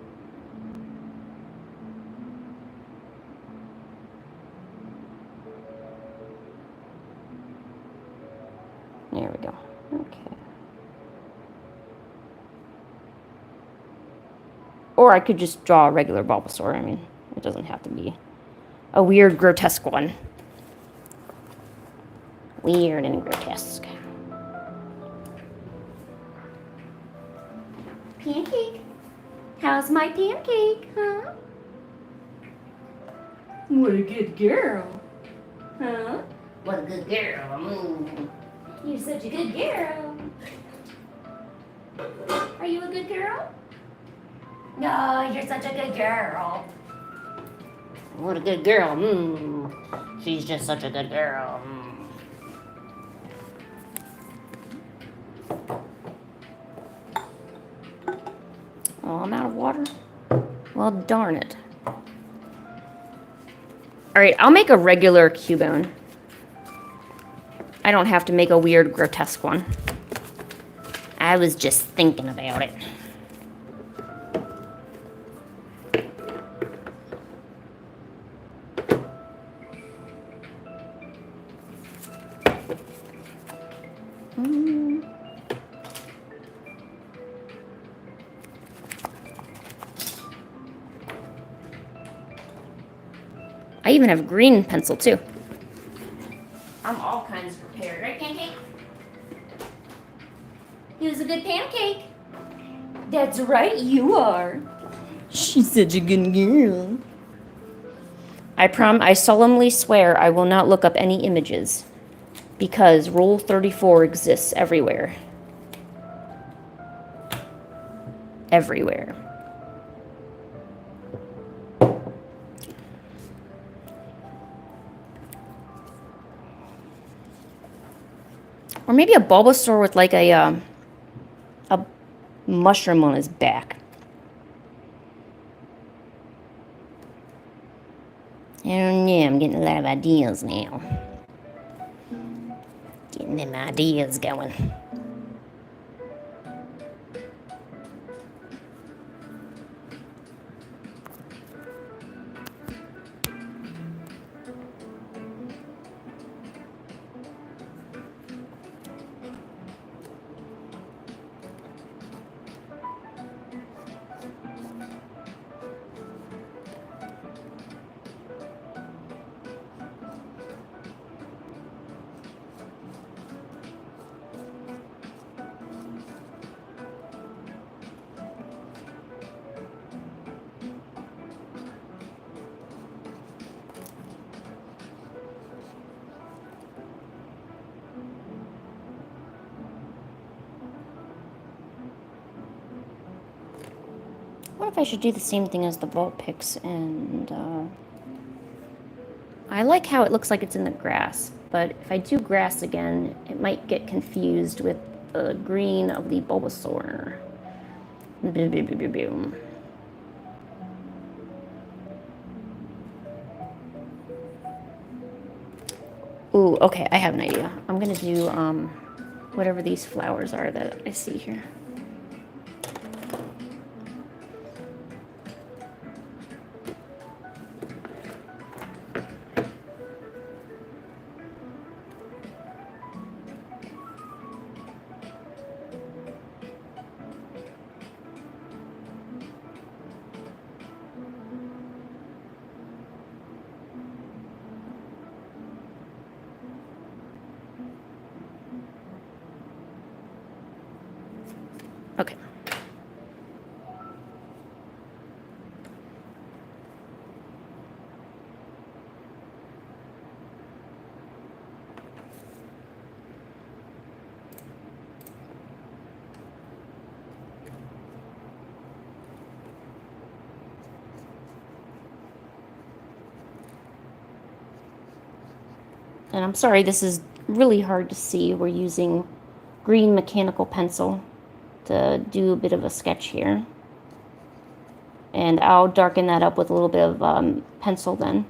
There we go. Okay. Or I could just draw a regular Bulbasaur. I mean, it doesn't have to be a weird, grotesque one. Weird and grotesque. Pancake? How's my pancake, huh? What a good girl. Huh? What a good girl. You're such a good girl. Are you a good girl? No, you're such a good girl. What a good girl. She's just such a good girl. Oh, I'm out of water? Well, darn it. Alright, I'll make a regular Cubone. I don't have to make a weird, grotesque one. I was just thinking about it. I even have green pencil too. I'm all kinds prepared, right, Pancake? Who's a good pancake? That's right, you are. She's such a good girl. I solemnly swear I will not look up any images because Rule 34 exists everywhere. Everywhere. Or maybe a Bulbasaur with like a mushroom on his back. And yeah, I'm getting a lot of ideas now. Getting them ideas going. What if I should do the same thing as the Vulpix and I like how it looks like it's in the grass, but if I do grass again, it might get confused with the green of the Bulbasaur. Boom. Ooh, okay, I have an idea. I'm gonna do whatever these flowers are that I see here. Okay. And I'm sorry, this is really hard to see. We're using green mechanical pencil to do a bit of a sketch here. And I'll darken that up with a little bit of pencil then.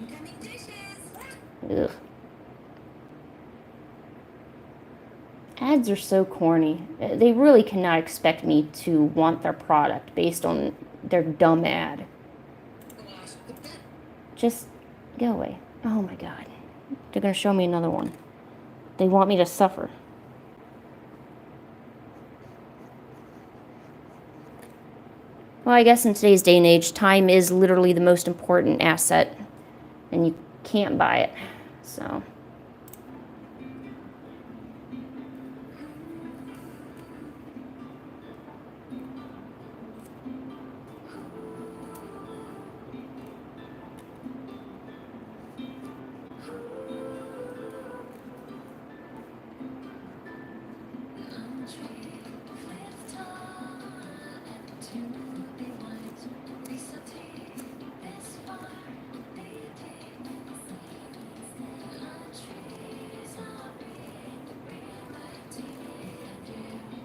Incoming dishes. Ugh. Ads are so corny. They really cannot expect me to want their product based on their dumb ad. Just go away. Oh my god. They're gonna show me another one. They want me to suffer. Well, I guess in today's day and age, time is literally the most important asset, and you can't buy it. So.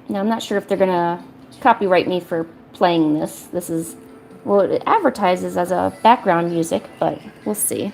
Now, I'm not sure if they're going to copyright me for playing this. This is, well, it advertises as a background music, but we'll see.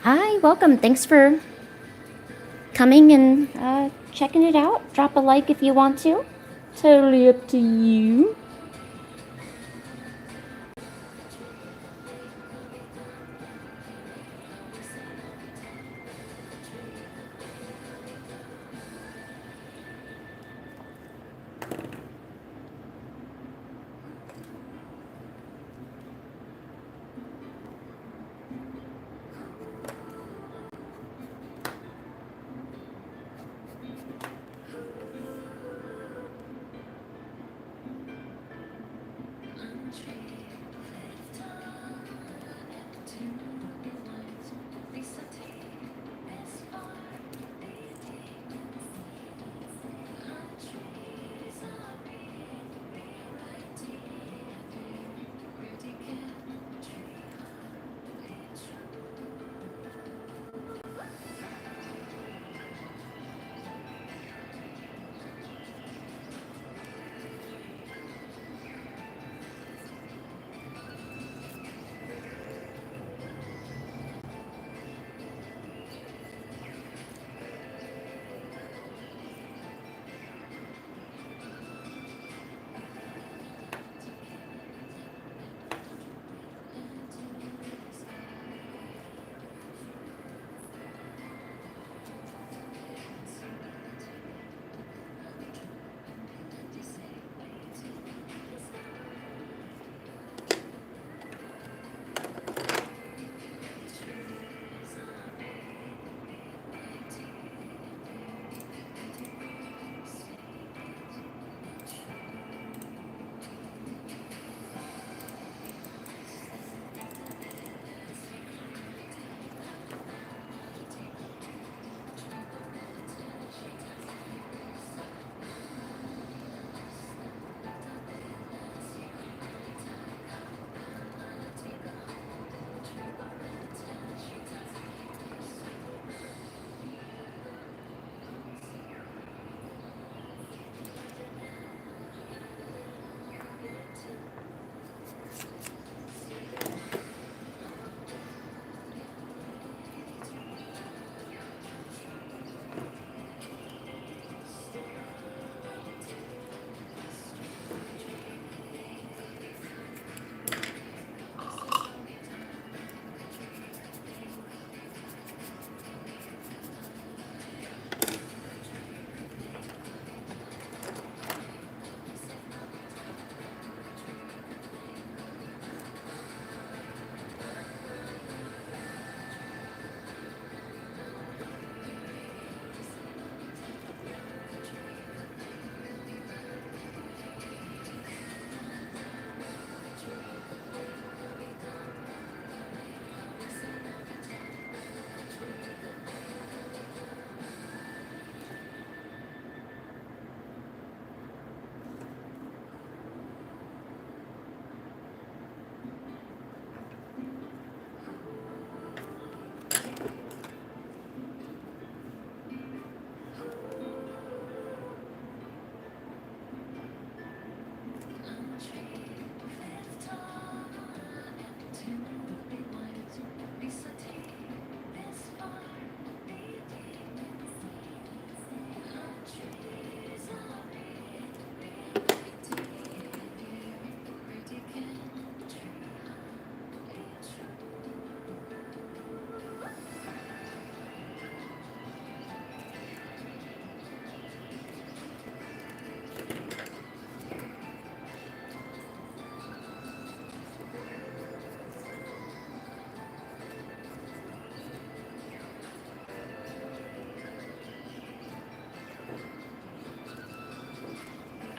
Hi, welcome. Thanks for coming and checking it out. Drop a like if you want to. Totally up to you.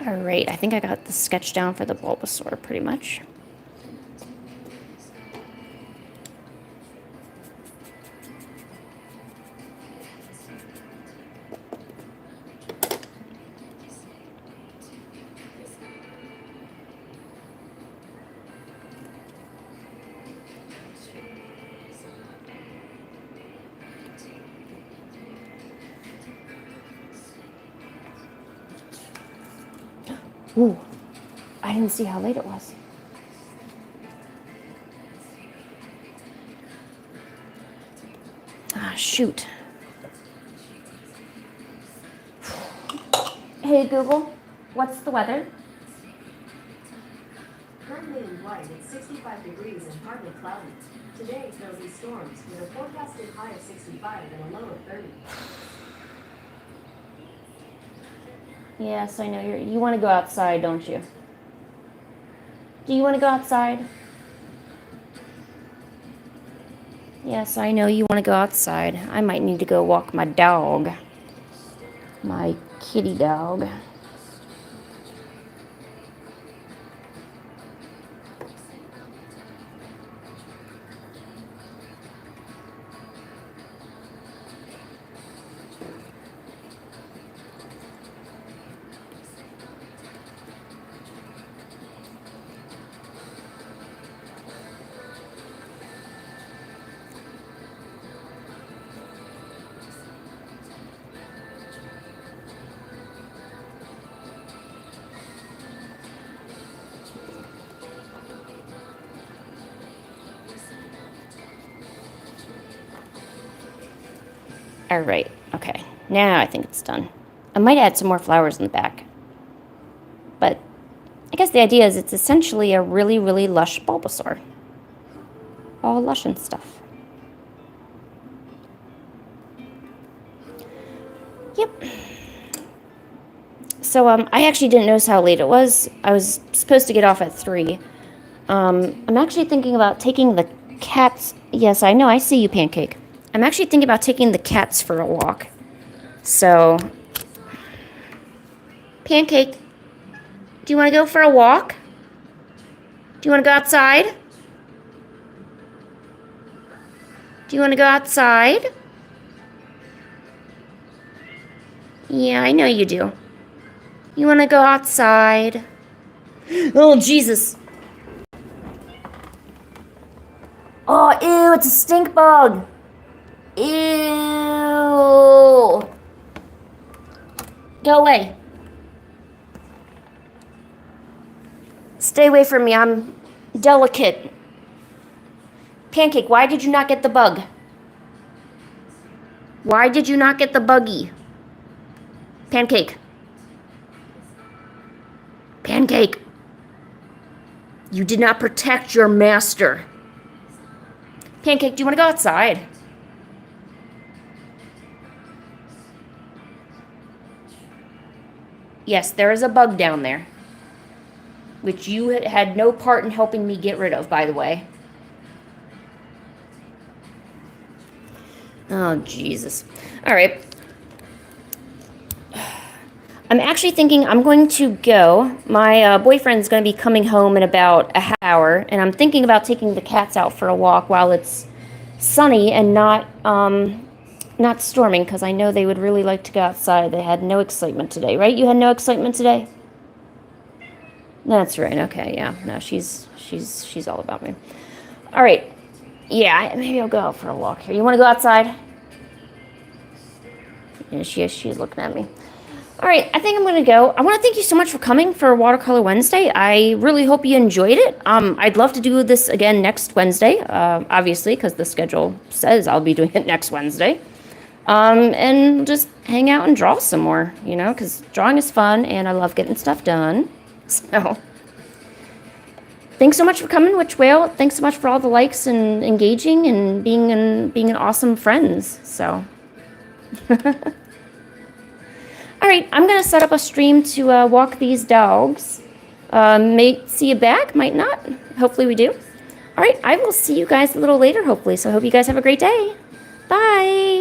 All right, I think I got the sketch down for the Bulbasaur pretty much. Ooh, I didn't see how late it was. Ah, shoot. Hey, Google, what's the weather? Currently in White, it's 65 degrees and partly cloudy. Today, there'll be storms with a forecasted high of 65 and a low of 30. Yes, I know you want to go outside, don't you? Do you want to go outside? Yes, I know you want to go outside. I might need to go walk my dog. My kitty dog. All right, okay. Now I think it's done. I might add some more flowers in the back. But I guess the idea is it's essentially a really, really lush Bulbasaur. All lush and stuff. Yep. So I actually didn't notice how late it was. I was supposed to get off at 3. I'm actually thinking about taking the cats. Yes, I know, I see you, Pancake. I'm actually thinking about taking the cats for a walk. So, Pancake, do you want to go for a walk? Do you want to go outside? Do you want to go outside? Yeah, I know you do. You want to go outside? Oh, Jesus. Oh, ew, it's a stink bug. Ew. Go away. Stay away from me. I'm delicate. Pancake, why did you not get the bug? Why did you not get the buggy? Pancake. Pancake. You did not protect your master. Pancake, do you want to go outside? Yes, there is a bug down there, which you had no part in helping me get rid of, by the way. Oh, Jesus. All right. I'm actually thinking I'm going to go. My boyfriend's going to be coming home in about a half hour, and I'm thinking about taking the cats out for a walk while it's sunny and not storming, because I know they would really like to go outside. They had no excitement today, right? You had no excitement today? That's right. Okay, yeah. No, she's all about me. All right. Yeah, maybe I'll go out for a walk here. You want to go outside? Yeah, she's looking at me. All right, I think I'm going to go. I want to thank you so much for coming for Watercolor Wednesday. I really hope you enjoyed it. I'd love to do this again next Wednesday, obviously, because the schedule says I'll be doing it next Wednesday. And just hang out and draw some more, you know, because drawing is fun, and I love getting stuff done. So, thanks so much for coming, Witch Whale. Thanks so much for all the likes and engaging and being an awesome friends. So. All right, I'm going to set up a stream to walk these dogs. May see you back, might not. Hopefully we do. All right, I will see you guys a little later, hopefully. So I hope you guys have a great day. Bye.